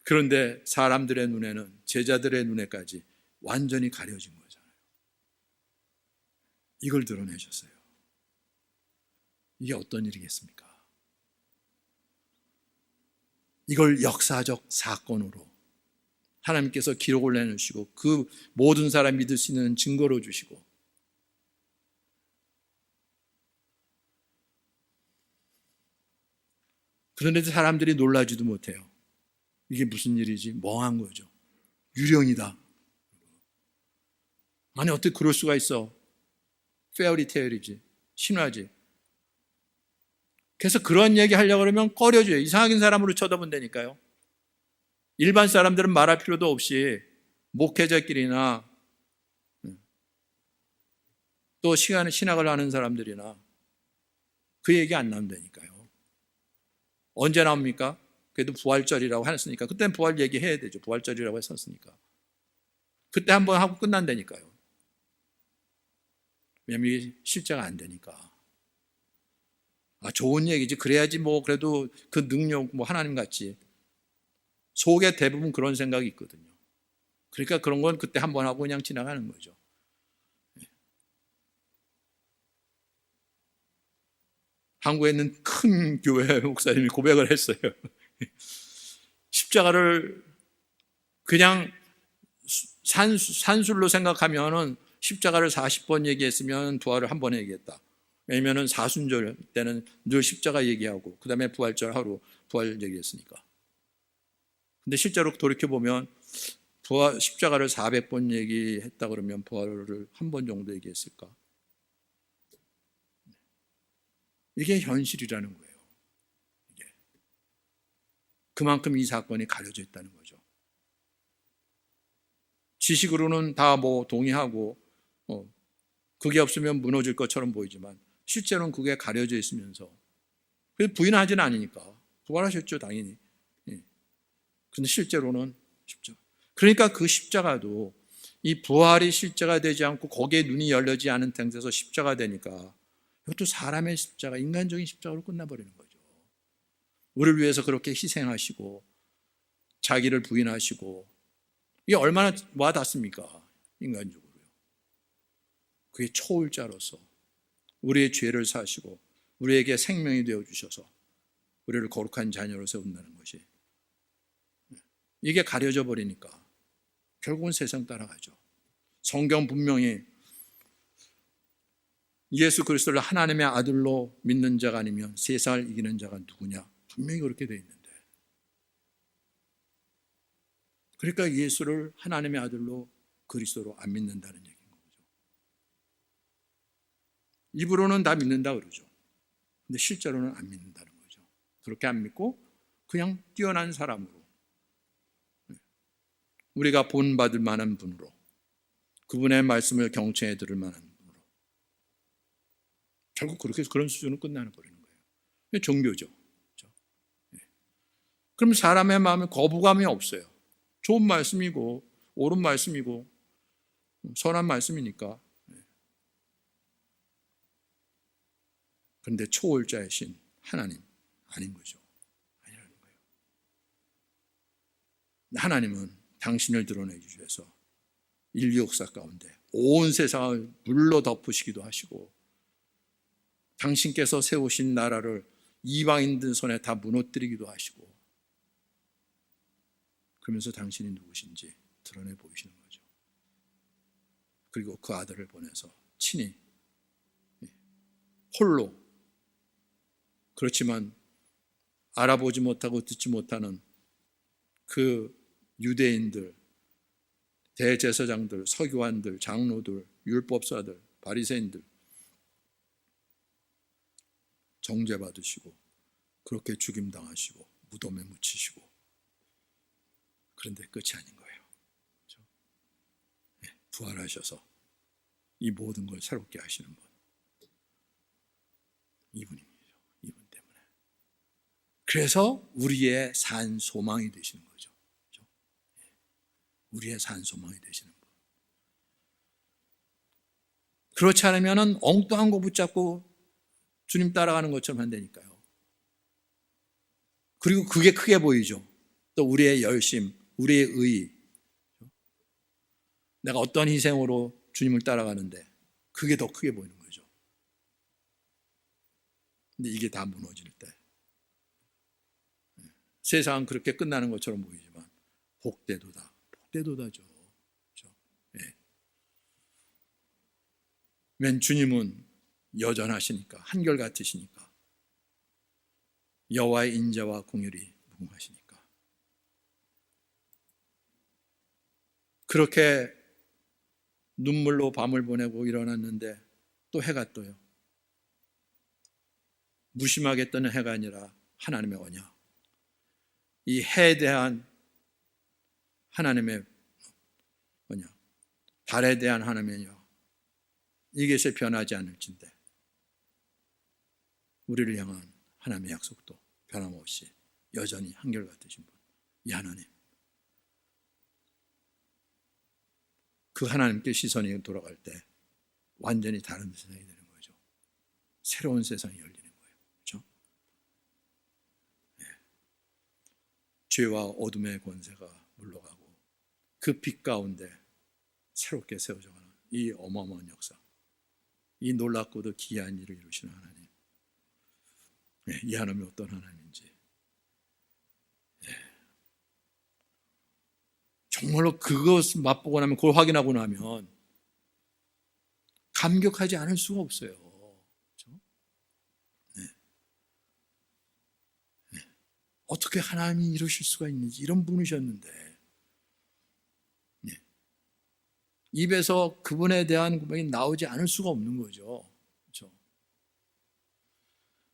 그런데 사람들의 눈에는 제자들의 눈에까지 완전히 가려진 거잖아요. 이걸 드러내셨어요. 이게 어떤 일이겠습니까? 이걸 역사적 사건으로 하나님께서 기록을 내놓으시고 그 모든 사람 믿을 수 있는 증거로 주시고 그런데 사람들이 놀라지도 못해요. 이게 무슨 일이지? 멍한 거죠. 유령이다. 아니 어떻게 그럴 수가 있어? 페어리테일이지. 신화지. 그래서 그런 얘기 하려고 그러면 꺼려져요. 이상하긴 사람으로 쳐다본다니까요. 일반 사람들은 말할 필요도 없이 목회자끼리나 또 신학을 하는 사람들이나 그 얘기 안 나온다니까요. 언제 나옵니까? 그래도 부활절이라고 했으니까 그때는 부활 얘기해야 되죠. 부활절이라고 했었으니까. 그때 한번 하고 끝난다니까요. 왜냐면 이게 실제가 안 되니까. 좋은 얘기지. 그래야지 그래도 그 능력 하나님 같이. 속에 대부분 그런 생각이 있거든요. 그러니까 그런 건 그때 한번 하고 그냥 지나가는 거죠. 한국에 있는 큰 교회 목사님이 고백을 했어요. 십자가를 그냥 산술로 생각하면은 십자가를 40번 얘기했으면 부활을 한 번 얘기했다. 왜냐면은 사순절 때는 늘 십자가 얘기하고 그 다음에 부활절 하루 부활 얘기했으니까. 근데 실제로 돌이켜보면 십자가를 400번 얘기했다 그러면 부활을 한 번 정도 얘기했을까? 이게 현실이라는 거예요. 이게. 그만큼 이 사건이 가려져 있다는 거죠. 지식으로는 다 동의하고 그게 없으면 무너질 것처럼 보이지만 실제로는 그게 가려져 있으면서, 그래서 부인하지는 않으니까 부활하셨죠, 당연히. 예. 그런데 실제로는 십자가. 그러니까 그 십자가도 이 부활이 십자가 되지 않고 거기에 눈이 열리지 않은 상태에서 십자가 되니까 이것도 사람의 십자가, 인간적인 십자가로 끝나버리는 거죠. 우리를 위해서 그렇게 희생하시고 자기를 부인하시고, 이게 얼마나 와닿습니까? 인간적으로요. 그게 초월자로서 우리의 죄를 사시고 우리에게 생명이 되어주셔서 우리를 거룩한 자녀로 세운다는 것이, 이게 가려져 버리니까 결국은 세상 따라가죠. 성경 분명히 예수 그리스도를 하나님의 아들로 믿는 자가 아니면 세상을 이기는 자가 누구냐, 분명히 그렇게 되어 있는데, 그러니까 예수를 하나님의 아들로 그리스도로 안 믿는다는 얘기인 거죠. 입으로는 다 믿는다 그러죠. 근데 실제로는 안 믿는다는 거죠. 그렇게 안 믿고 그냥 뛰어난 사람으로, 우리가 본받을 만한 분으로, 그분의 말씀을 경청해 들을 만한 분으로, 결국 그렇게 그런 수준으로 끝나는 버리는 거예요. 종교죠. 그렇죠? 그럼 사람의 마음에 거부감이 없어요. 좋은 말씀이고 옳은 말씀이고 선한 말씀이니까. 그런데 초월자이신 하나님 아닌 거죠. 아니라는 거예요. 하나님은 당신을 드러내기 위해서 인류 역사 가운데 온 세상을 물로 덮으시기도 하시고, 당신께서 세우신 나라를 이방인들 손에 다 무너뜨리기도 하시고, 그러면서 당신이 누구신지 드러내 보이시는 거죠. 그리고 그 아들을 보내서 친히 홀로, 그렇지만 알아보지 못하고 듣지 못하는 그 유대인들, 대제사장들, 서기관들, 장로들, 율법사들, 바리새인들 정죄받으시고 그렇게 죽임당하시고 무덤에 묻히시고, 그런데 끝이 아닌 거예요. 그렇죠? 부활하셔서 이 모든 걸 새롭게 하시는 분, 이분입니다. 이분 때문에. 그래서 우리의 산 소망이 되시는 거죠. 그렇죠? 우리의 산 소망이 되시는 분. 그렇지 않으면 엉뚱한 거 붙잡고 주님 따라가는 것처럼 한다니까요. 그리고 그게 크게 보이죠. 또 우리의 열심, 우리의 의, 내가 어떤 희생으로 주님을 따라가는데 그게 더 크게 보이는 거죠. 근데 이게 다 무너질 때 세상은 그렇게 끝나는 것처럼 보이지만 복되도다, 복되도다죠. 그렇죠? 예. 맨 주님은 여전하시니까, 한결같으시니까, 여호와의 인자와 공율이 무궁하시니까. 그렇게 눈물로 밤을 보내고 일어났는데 또 해가 떠요. 무심하게 뜨는 해가 아니라 하나님의 언약, 이 해에 대한 하나님의 언약, 달에 대한 하나님의 언약, 이것이 변하지 않을진데 우리를 향한 하나님의 약속도 변함없이 여전히 한결같으신 분, 이 하나님, 그 하나님께 시선이 돌아갈 때 완전히 다른 세상이 되는 거죠. 새로운 세상이 열리는 거예요. 그렇죠? 네. 죄와 어둠의 권세가 물러가고 그 빛 가운데 새롭게 세워져가는 이 어마어마한 역사, 이 놀랍고도 기이한 일을 이루시는 하나님, 네, 이 하나님이 어떤 하나님인지, 네, 정말로 그것을 맛보고 나면, 그걸 확인하고 나면 감격하지 않을 수가 없어요. 그렇죠? 네. 네. 어떻게 하나님이 이러실 수가 있는지, 이런 분이셨는데, 네, 입에서 그분에 대한 고백이 나오지 않을 수가 없는 거죠. 그렇죠?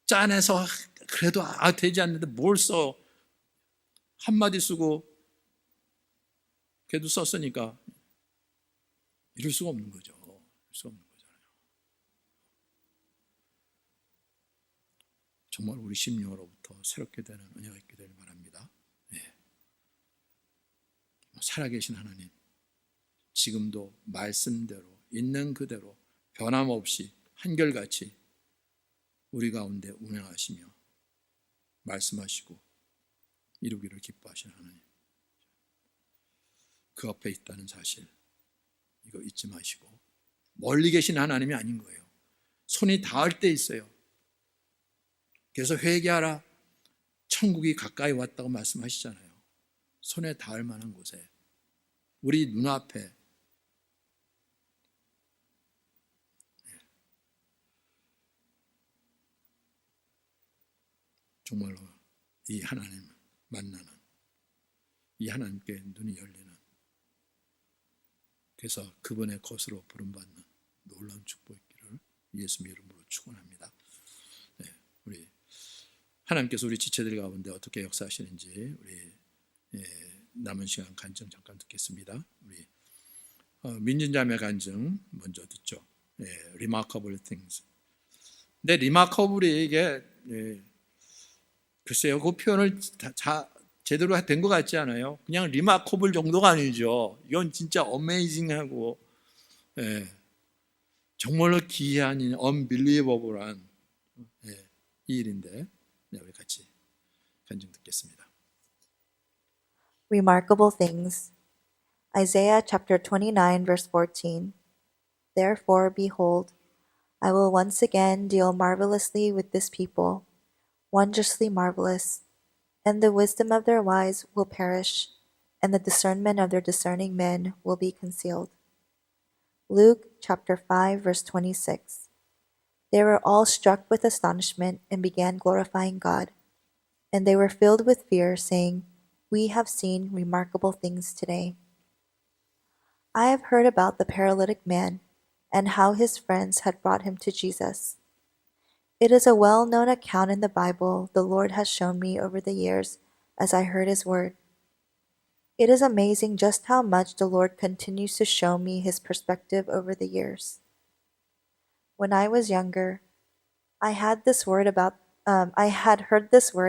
짠해서 그래도 되지 않는데 뭘 써, 한마디 쓰고 걔도 썼으니까 이럴 수가 없는 거죠. 이럴 수가 없는 거잖아요. 정말 우리 심령으로부터 새롭게 되는 은혜가 있게 되길 바랍니다. 예. 살아계신 하나님, 지금도 말씀대로 있는 그대로 변함없이 한결같이 우리 가운데 운행하시며 말씀하시고 이루기를 기뻐하시는 하나님, 그 앞에 있다는 사실 이거 잊지 마시고, 멀리 계신 하나님이 아닌 거예요. 손이 닿을 때 있어요. 그래서 회개하라, 천국이 가까이 왔다고 말씀하시잖아요. 손에 닿을 만한 곳에, 우리 눈앞에 정말로 이 하나님 만나는, 이 하나님께 눈이 열리는, 그래서 그분의 것으로 부름받는 놀라운 축복이 있기를 예수님의 이름으로 축원합니다. 네, 우리 하나님께서 우리 지체들 가운데 어떻게 역사하시는지 우리 남은 시간 간증 잠깐 듣겠습니다. 우리 민진자매 간증 먼저 듣죠. Remarkable things. 근데 remarkable이 이게 글쎄요, 그 표현을 제대로 된 것 같지 않아요? 그냥 remarkable 정도가 아니죠. 이건 진짜 amazing하고 정말로 기이한, unbelievable한 이 일인데, 우리 같이 간증 듣겠습니다. Remarkable things. Isaiah chapter 29 verse 14. Therefore, behold, I will once again deal marvelously with this people, wondrously marvelous, and the wisdom of their wise will perish, and the discernment of their discerning men will be concealed. Luke chapter 5 verse 26. They were all struck with astonishment and began glorifying God, and they were filled with fear, saying, We have seen remarkable things today. I have heard about the paralytic man and how his friends had brought him to Jesus. It is a well-known account in the Bible the Lord has shown me over the years as I heard his word. It is amazing just how much the Lord continues to show me his perspective over the years. When I was younger, I had heard this word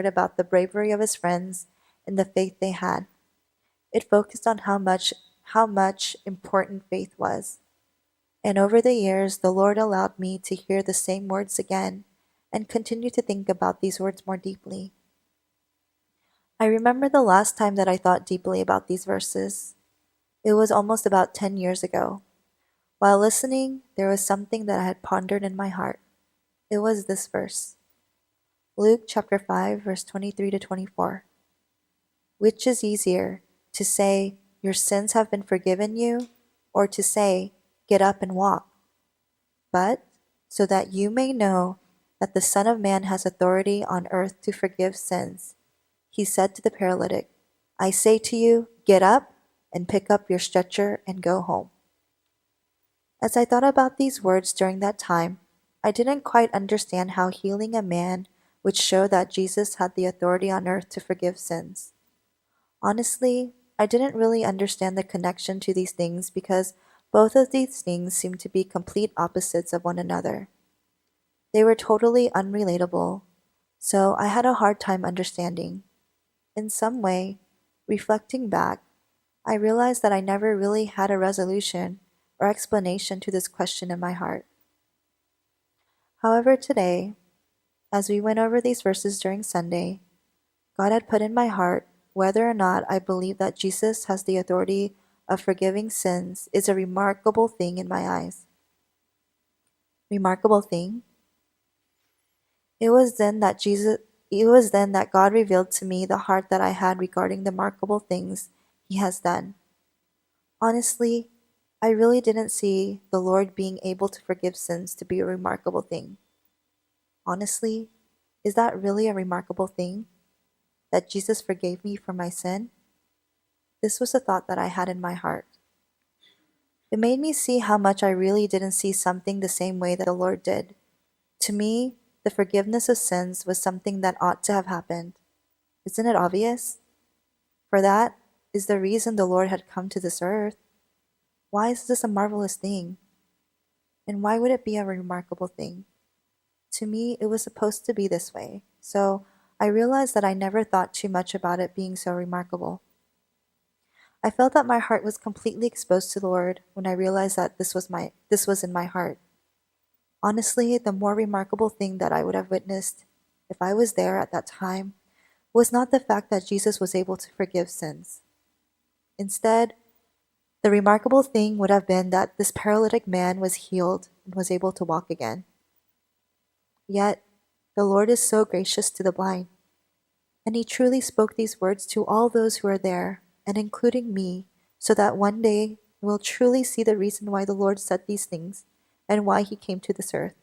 about the bravery of his friends and the faith they had. It focused on how much important faith was. And over the years, the Lord allowed me to hear the same words again and continue to think about these words more deeply. I remember the last time that I thought deeply about these verses. It was almost about 10 years ago. While listening, there was something that I had pondered in my heart. It was this verse. Luke chapter 5 verse 23 to 24. Which is easier, to say, your sins have been forgiven you, or to say, get up and walk? But, so that you may know that the Son of Man has authority on earth to forgive sins, he said to the paralytic, I say to you, get up and pick up your stretcher and go home. As I thought about these words during that time, I didn't quite understand how healing a man would show that Jesus had the authority on earth to forgive sins. Honestly, I didn't really understand the connection to these things because both of these things seemed to be complete opposites of one another. They were totally unrelatable, so I had a hard time understanding. In some way, reflecting back, I realized that I never really had a resolution or explanation to this question in my heart. However, today, as we went over these verses during Sunday, God had put in my heart whether or not I believe that Jesus has the authority of forgiving sins is a remarkable thing in my eyes. Remarkable thing? It was then that God revealed to me the heart that I had regarding the remarkable things he has done. Honestly, I really didn't see the Lord being able to forgive sins to be a remarkable thing. Honestly, is that really a remarkable thing? That Jesus forgave me for my sin? This was a thought that I had in my heart. It made me see how much I really didn't see something the same way that the Lord did. To me, the forgiveness of sins was something that ought to have happened. Isn't it obvious? For that is the reason the Lord had come to this earth. Why is this a marvelous thing? And why would it be a remarkable thing? To me, it was supposed to be this way, so I realized that I never thought too much about it being so remarkable. I felt that my heart was completely exposed to the Lord when I realized that this was in my heart. Honestly, the more remarkable thing that I would have witnessed if I was there at that time was not the fact that Jesus was able to forgive sins. Instead, the remarkable thing would have been that this paralytic man was healed and was able to walk again. Yet, the Lord is so gracious to the blind, and He truly spoke these words to all those who are there, and including me, so that one day we'll truly see the reason why the Lord said these things and why He came to this earth.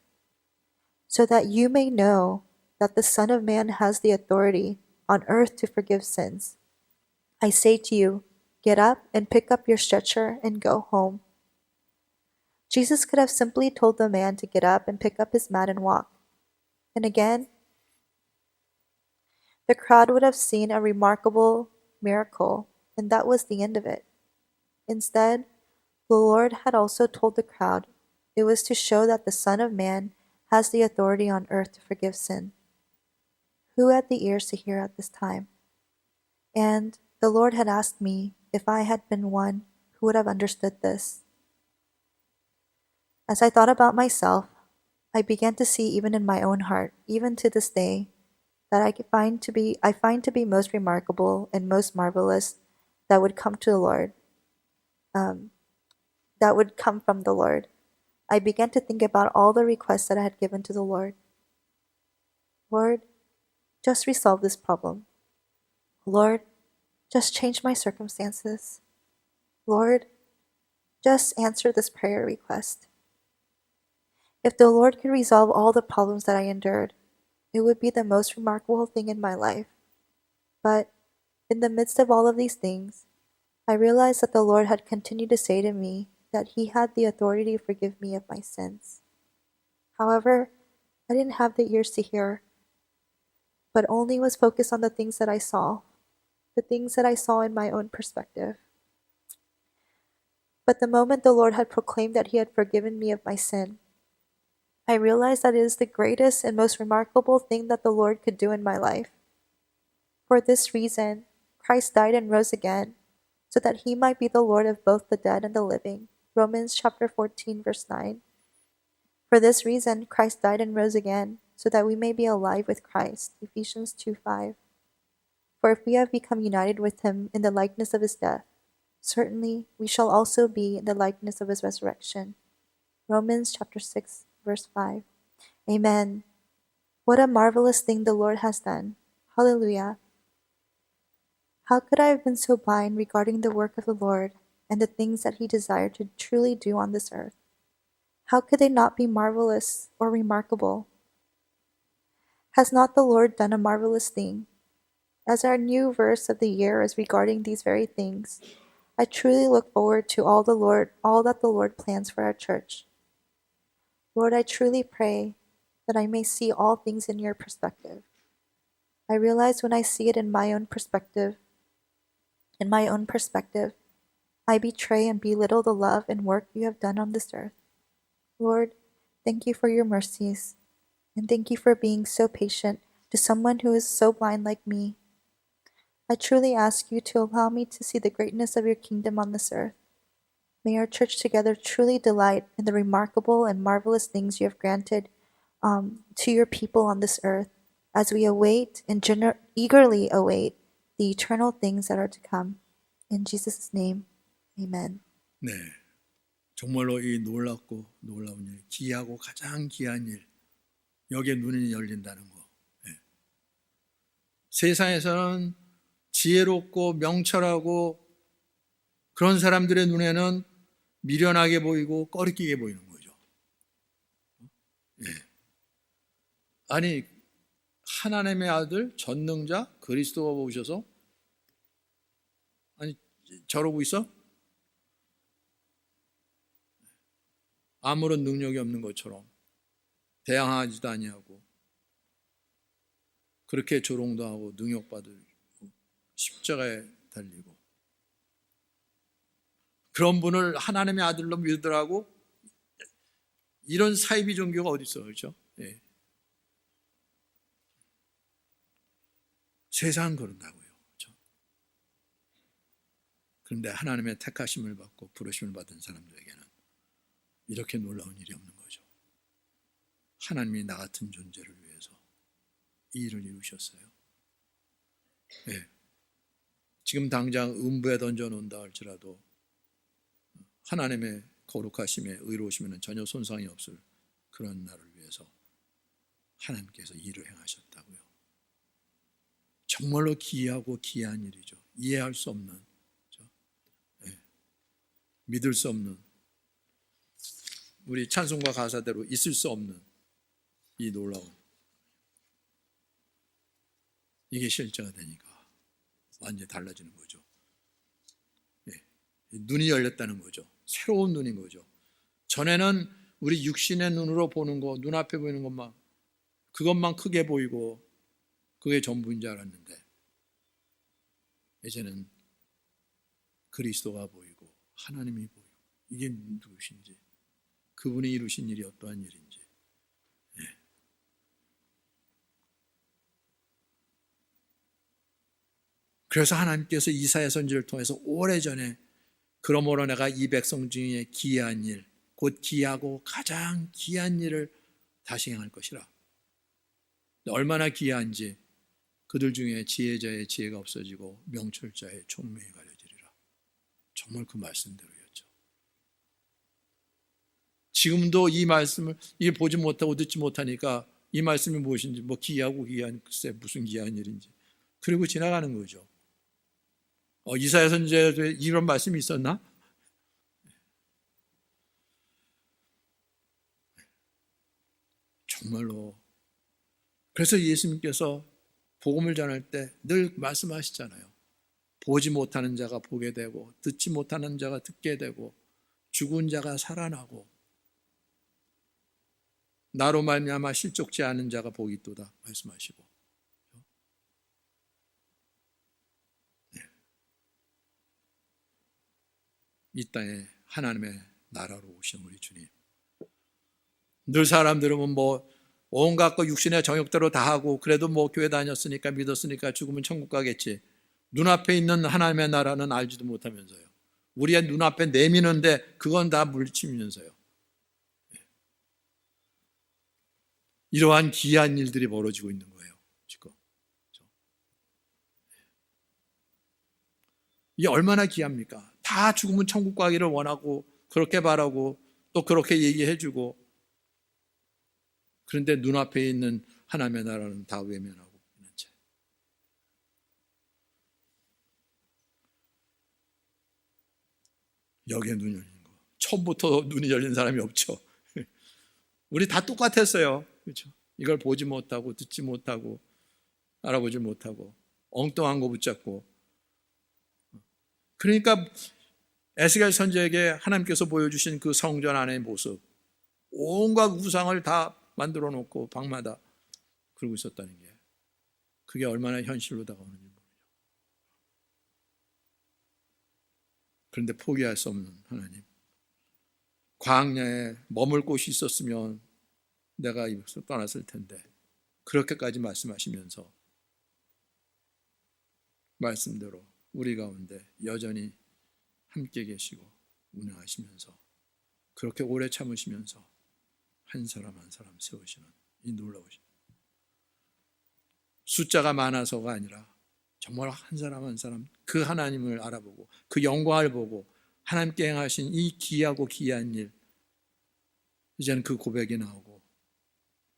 So that you may know that the Son of Man has the authority on earth to forgive sins. I say to you, get up and pick up your stretcher and go home. Jesus could have simply told the man to get up and pick up his mat and walk. And again, the crowd would have seen a remarkable miracle, and that was the end of it. Instead, the Lord had also told the crowd it was to show that the Son of Man has the authority on earth to forgive sin. Who had the ears to hear at this time? And the Lord had asked me if I had been one who would have understood this. As I thought about myself, I began to see even in my own heart, even to this day, that I find to be most remarkable and most marvelous that would come to the Lord, that would come from the Lord. I began to think about all the requests that I had given to the Lord. Lord, just resolve this problem. Lord, just change my circumstances. Lord, just answer this prayer request. If the Lord could resolve all the problems that I endured, it would be the most remarkable thing in my life. But in the midst of all of these things, I realized that the Lord had continued to say to me that He had the authority to forgive me of my sins. However, I didn't have the ears to hear, but only was focused on the things that I saw, the things that I saw in my own perspective. But the moment the Lord had proclaimed that He had forgiven me of my sin, I realized that it is the greatest and most remarkable thing that the Lord could do in my life. For this reason, Christ died and rose again, so that He might be the Lord of both the dead and the living. Romans chapter 14, verse 9. For this reason, Christ died and rose again, so that we may be alive with Christ. Ephesians 2:5. For if we have become united with Him in the likeness of His death, certainly we shall also be in the likeness of His resurrection. Romans chapter 6, verse 5. Amen. What a marvelous thing the Lord has done. Hallelujah. How could I have been so blind regarding the work of the Lord and the things that He desired to truly do on this earth? How could they not be marvelous or remarkable? Has not the Lord done a marvelous thing? As our new verse of the year is regarding these very things, I truly look forward to all that the Lord plans for our church. Lord, I truly pray that I may see all things in your perspective. I realize when I see it in my own perspective, I betray and belittle the love and work you have done on this earth. Lord, thank you for your mercies, and thank you for being so patient to someone who is so blind like me. I truly ask you to allow me to see the greatness of your kingdom on this earth. May our church together truly delight in the remarkable and marvelous things you have granted to your people on this earth as we await and eagerly await the eternal things that are to come. In Jesus' name, amen. 네, 정말로 이 놀랍고 놀라운 일, 귀하고 가장 귀한 일, 여기에 눈이 열린다는 거. 네. 세상에서는 지혜롭고 명철하고 그런 사람들의 눈에는 미련하게 보이고 꺼리끼게 보이는 거죠. 예. 아니, 하나님의 아들 전능자 그리스도가 오셔서 아니 저러고 있어? 아무런 능력이 없는 것처럼 대항하지도 아니하고 그렇게 조롱도 하고 능욕받고 십자가에 달리고 그런 분을 하나님의 아들로 믿으라고 이런 사이비 종교가 어디 있어, 그렇죠? 예. 세상은 그런다고요. 그렇죠? 그런데 하나님의 택하심을 받고 부르심을 받은 사람들에게는 이렇게 놀라운 일이 없는 거죠. 하나님이 나 같은 존재를 위해서 이 일을 이루셨어요. 예. 지금 당장 음부에 던져놓는다 할지라도 하나님의 거룩하심에 의로우시면 전혀 손상이 없을 그런 날을 위해서 하나님께서 일을 행하셨다고요. 정말로 기이하고 기이한 일이죠. 이해할 수 없는, 그렇죠? 예. 믿을 수 없는, 우리 찬송가 가사대로 있을 수 없는 이 놀라운, 이게 실제가 되니까 완전히 달라지는 거죠. 예. 눈이 열렸다는 거죠. 새로운 눈인 거죠. 전에는 우리 육신의 눈으로 보는 거, 눈앞에 보이는 것만, 그것만 크게 보이고 그게 전부인 줄 알았는데 이제는 그리스도가 보이고 하나님이 보이고 이게 누구신지, 그분이 이루신 일이 어떠한 일인지. 예. 그래서 하나님께서 이사야 선지를 통해서 오래전에 그러므로 내가 이 백성 중에 기이한 일, 곧 기이하고 가장 기이한 일을 다시 행할 것이라. 얼마나 기이한지, 그들 중에 지혜자의 지혜가 없어지고 명철자의 총명이 가려지리라. 정말 그 말씀대로였죠. 지금도 이 말씀을 이게 보지 못하고 듣지 못하니까 이 말씀이 무엇인지, 뭐 기이하고 기이한, 글쎄 무슨 기이한 일인지, 그리고 지나가는 거죠. 이사야 선지자에 이런 말씀이 있었나? 정말로. 그래서 예수님께서 복음을 전할 때 늘 말씀하시잖아요. 보지 못하는 자가 보게 되고 듣지 못하는 자가 듣게 되고 죽은 자가 살아나고 나로 말미암아 실족지 않은 자가 복이 있도다 말씀하시고. 네. 이 땅에 하나님의 나라로 오신 우리 주님. 늘 사람들은 뭐 온갖 거 육신의 정욕대로 다 하고 그래도 뭐 교회 다녔으니까 믿었으니까 죽으면 천국 가겠지. 눈앞에 있는 하나님의 나라는 알지도 못하면서요. 우리의 눈앞에 내미는데 그건 다 물리치면서요. 이러한 기이한 일들이 벌어지고 있는 거예요. 지금. 이게 얼마나 기이합니까? 다 죽으면 천국 가기를 원하고 그렇게 바라고 또 그렇게 얘기해주고, 그런데 눈앞에 있는 하나님의 나라는 다 외면하고 있는 채. 여기에 눈이 열린 거. 처음부터 눈이 열린 사람이 없죠. 우리 다 똑같았어요. 그렇죠? 이걸 보지 못하고 듣지 못하고 알아보지 못하고 엉뚱한 거 붙잡고. 그러니까 에스겔 선지에게 하나님께서 보여주신 그 성전 안의 모습, 온갖 우상을 다 만들어 놓고 방마다 그러고 있었다는 게, 그게 얼마나 현실로 다가오는지 모르죠. 그런데 포기할 수 없는 하나님. 광야에 머물 곳이 있었으면 내가 이곳을 떠났을 텐데 그렇게까지 말씀하시면서 말씀대로 우리 가운데 여전히 함께 계시고 운행하시면서 그렇게 오래 참으시면서 한 사람 한 사람 세우시는 이 놀라우신, 숫자가 많아서가 아니라 정말 한 사람 한 사람 그 하나님을 알아보고 그 영광을 보고 하나님께 행하신 이 기이하고 기이한 일, 이제는 그 고백이 나오고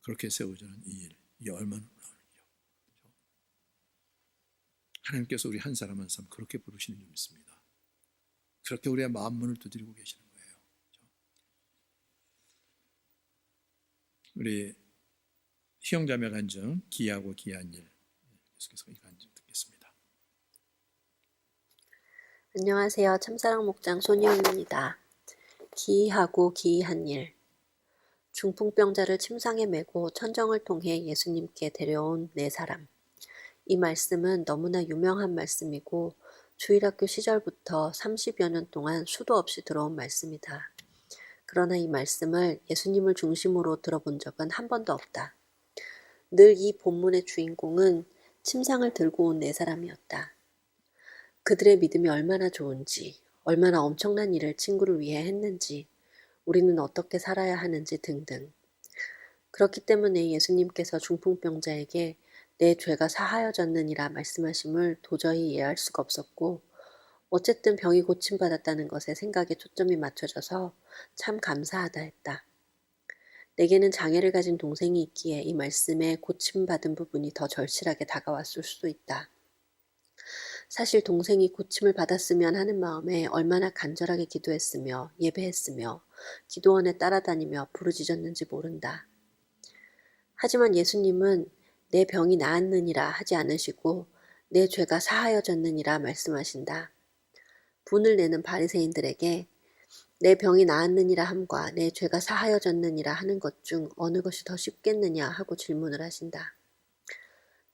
그렇게 세워지는 이 일, 이게 얼마나 놀라운 일이요. 하나님께서 우리 한 사람 한 사람 그렇게 부르시는 줄 믿습니다. 그렇게 우리의 마음 문을 두드리고 계시는 거예요. 우리 희영자매 간증 기이하고 기이한 일, 계속해서 이 간증 듣겠습니다. 안녕하세요. 참사랑 목장 손희영입니다. 기이하고 기이한 일. 중풍병자를 침상에 메고 천정을 통해 예수님께 데려온 네 사람. 이 말씀은 너무나 유명한 말씀이고 주일학교 시절부터 30여 년 동안 수도 없이 들어온 말씀이다. 그러나 이 말씀을 예수님을 중심으로 들어본 적은 한 번도 없다. 늘 이 본문의 주인공은 침상을 들고 온 네 사람이었다. 그들의 믿음이 얼마나 좋은지, 얼마나 엄청난 일을 친구를 위해 했는지, 우리는 어떻게 살아야 하는지 등등. 그렇기 때문에 예수님께서 중풍병자에게 내 죄가 사하여졌느니라 말씀하심을 도저히 이해할 수가 없었고, 어쨌든 병이 고침받았다는 것에 생각에 초점이 맞춰져서 참 감사하다 했다. 내게는 장애를 가진 동생이 있기에 이 말씀에 고침받은 부분이 더 절실하게 다가왔을 수도 있다. 사실 동생이 고침을 받았으면 하는 마음에 얼마나 간절하게 기도했으며 예배했으며 기도원에 따라다니며 부르짖었는지 모른다. 하지만 예수님은 내 병이 나았느니라 하지 않으시고 내 죄가 사하여졌느니라 말씀하신다. 분을 내는 바리새인들에게 내 병이 나았느니라 함과 내 죄가 사하여졌느니라 하는 것 중 어느 것이 더 쉽겠느냐 하고 질문을 하신다.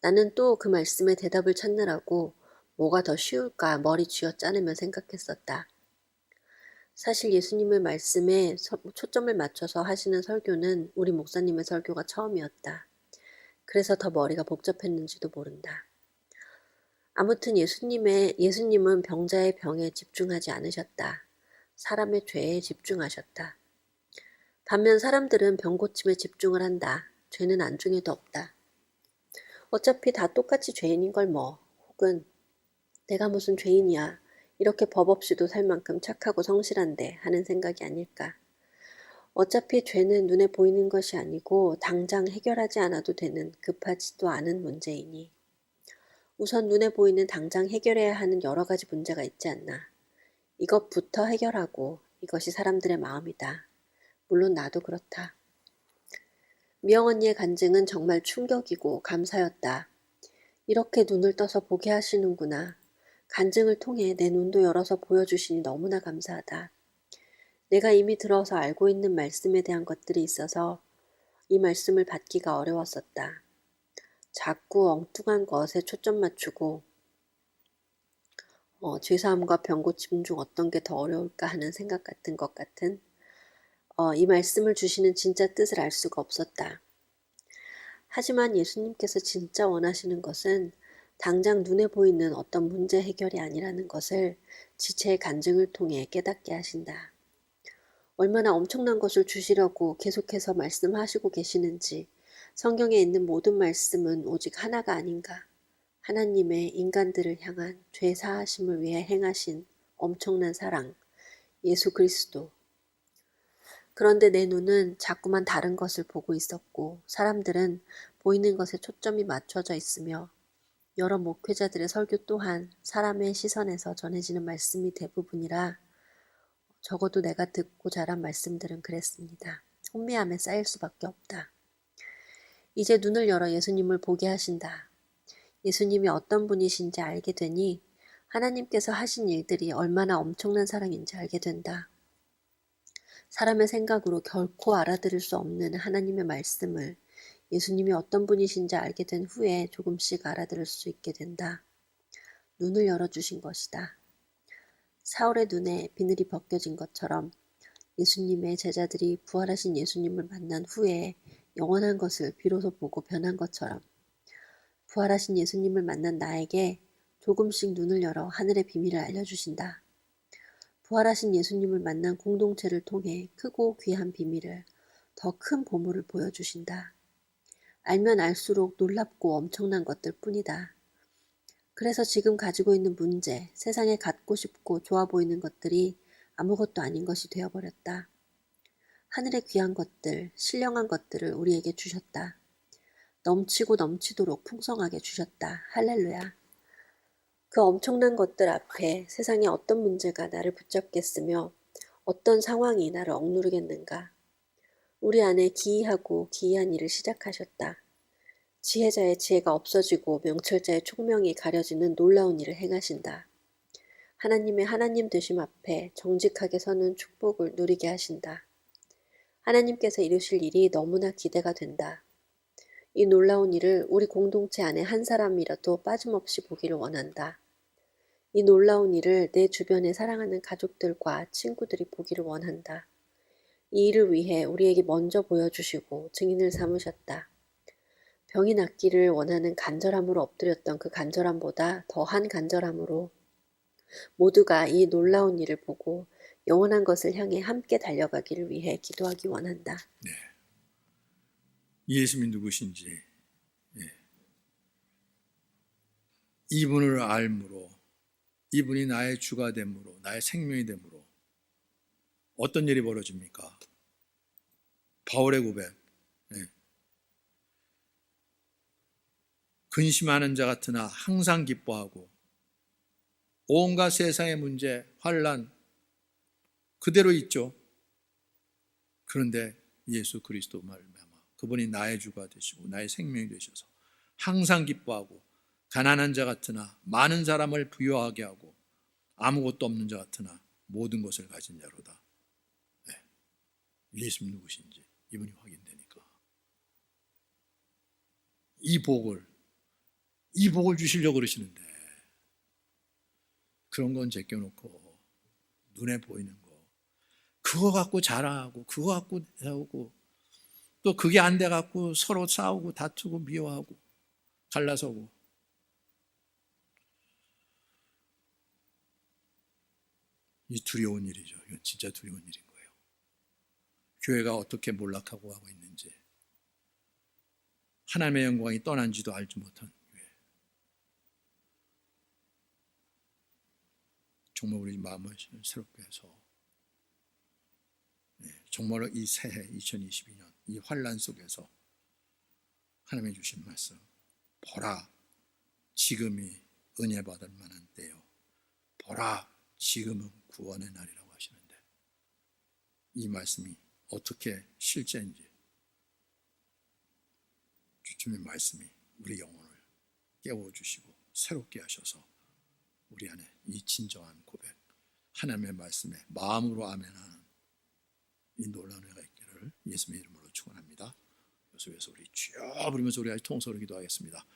나는 또 그 말씀에 대답을 찾느라고 뭐가 더 쉬울까 머리 쥐어짜내며 생각했었다. 사실 예수님의 말씀에 초점을 맞춰서 하시는 설교는 우리 목사님의 설교가 처음이었다. 그래서 더 머리가 복잡했는지도 모른다. 아무튼 예수님은 병자의 병에 집중하지 않으셨다. 사람의 죄에 집중하셨다. 반면 사람들은 병 고침에 집중을 한다. 죄는 안중에도 없다. 어차피 다 똑같이 죄인인 걸 뭐. 혹은 내가 무슨 죄인이야. 이렇게 법 없이도 살 만큼 착하고 성실한데 하는 생각이 아닐까. 어차피 죄는 눈에 보이는 것이 아니고 당장 해결하지 않아도 되는 급하지도 않은 문제이니. 우선 눈에 보이는 당장 해결해야 하는 여러 가지 문제가 있지 않나. 이것부터 해결하고 이것이 사람들의 마음이다. 물론 나도 그렇다. 미영 언니의 간증은 정말 충격이고 감사였다. 이렇게 눈을 떠서 보게 하시는구나. 간증을 통해 내 눈도 열어서 보여주시니 너무나 감사하다. 내가 이미 들어서 알고 있는 말씀에 대한 것들이 있어서 이 말씀을 받기가 어려웠었다. 자꾸 엉뚱한 것에 초점 맞추고 죄사함과 병고침 중 어떤 게 더 어려울까 하는 생각 같은 것 같은 이 말씀을 주시는 진짜 뜻을 알 수가 없었다. 하지만 예수님께서 진짜 원하시는 것은 당장 눈에 보이는 어떤 문제 해결이 아니라는 것을 지체의 간증을 통해 깨닫게 하신다. 얼마나 엄청난 것을 주시려고 계속해서 말씀하시고 계시는지 성경에 있는 모든 말씀은 오직 하나가 아닌가. 하나님의 인간들을 향한 죄 사하심을 위해 행하신 엄청난 사랑, 예수 그리스도. 그런데 내 눈은 자꾸만 다른 것을 보고 있었고 사람들은 보이는 것에 초점이 맞춰져 있으며 여러 목회자들의 설교 또한 사람의 시선에서 전해지는 말씀이 대부분이라 적어도 내가 듣고 자란 말씀들은 그랬습니다. 혼미함에 쌓일 수밖에 없다. 이제 눈을 열어 예수님을 보게 하신다. 예수님이 어떤 분이신지 알게 되니 하나님께서 하신 일들이 얼마나 엄청난 사랑인지 알게 된다. 사람의 생각으로 결코 알아들을 수 없는 하나님의 말씀을 예수님이 어떤 분이신지 알게 된 후에 조금씩 알아들을 수 있게 된다. 눈을 열어주신 것이다. 사울의 눈에 비늘이 벗겨진 것처럼 예수님의 제자들이 부활하신 예수님을 만난 후에 영원한 것을 비로소 보고 변한 것처럼 부활하신 예수님을 만난 나에게 조금씩 눈을 열어 하늘의 비밀을 알려주신다. 부활하신 예수님을 만난 공동체를 통해 크고 귀한 비밀을, 더 큰 보물을 보여주신다. 알면 알수록 놀랍고 엄청난 것들 뿐이다. 그래서 지금 가지고 있는 문제, 세상에 갖고 싶고 좋아 보이는 것들이 아무것도 아닌 것이 되어버렸다. 하늘의 귀한 것들, 신령한 것들을 우리에게 주셨다. 넘치고 넘치도록 풍성하게 주셨다. 할렐루야. 그 엄청난 것들 앞에 세상에 어떤 문제가 나를 붙잡겠으며 어떤 상황이 나를 억누르겠는가. 우리 안에 기이하고 기이한 일을 시작하셨다. 지혜자의 지혜가 없어지고 명철자의 총명이 가려지는 놀라운 일을 행하신다. 하나님의 하나님 되심 앞에 정직하게 서는 축복을 누리게 하신다. 하나님께서 이루실 일이 너무나 기대가 된다. 이 놀라운 일을 우리 공동체 안에 한 사람이라도 빠짐없이 보기를 원한다. 이 놀라운 일을 내 주변에 사랑하는 가족들과 친구들이 보기를 원한다. 이 일을 위해 우리에게 먼저 보여주시고 증인을 삼으셨다. 병이 낫기를 원하는 간절함으로 엎드렸던 그 간절함보다 더한 간절함으로 모두가 이 놀라운 일을 보고 영원한 것을 향해 함께 달려가기를 위해 기도하기 원한다. 예수님이 누구신지 이분을 알므로, 이분이 나의 주가 됨으로, 나의 생명이 됨으로 어떤 일이 벌어집니까? 바울의 고백. 근심하는 자 같으나 항상 기뻐하고 온갖 세상의 문제, 환난 그대로 있죠. 그런데 예수 그리스도 말미암아 그분이 나의 주가 되시고 나의 생명이 되셔서 항상 기뻐하고 가난한 자 같으나 많은 사람을 부유하게 하고 아무것도 없는 자 같으나 모든 것을 가진 자로다. 예수님 누구신지 이분이 확인되니까 이 복을 주시려고 그러시는데 그런 건 제껴놓고 눈에 보이는 거 그거 갖고 자랑하고 그거 갖고 해오고 또 그게 안 돼 갖고 서로 싸우고 다투고 미워하고 갈라서고 이 두려운 일이죠. 이건 진짜 두려운 일인 거예요. 교회가 어떻게 몰락하고 하고 있는지 하나님의 영광이 떠난지도 알지 못한 교회. 정말 우리 마음을 새롭게 해서 정말로 이 새해 2022년 이 환난 속에서 하나님이 주신 말씀 보라 지금이 은혜 받을 만한 때요 보라 지금은 구원의 날이라고 하시는데 이 말씀이 어떻게 실제인지 주님의 말씀이 우리 영혼을 깨워주시고 새롭게 하셔서 우리 안에 이 진정한 고백 하나님의 말씀에 마음으로 아멘하는 이 놀라운 은혜가 있기를 예수님의 이름으로 축원합니다. 요셉에서 우리 주여 부르면서 우리 아주 통성으로 기도하겠습니다.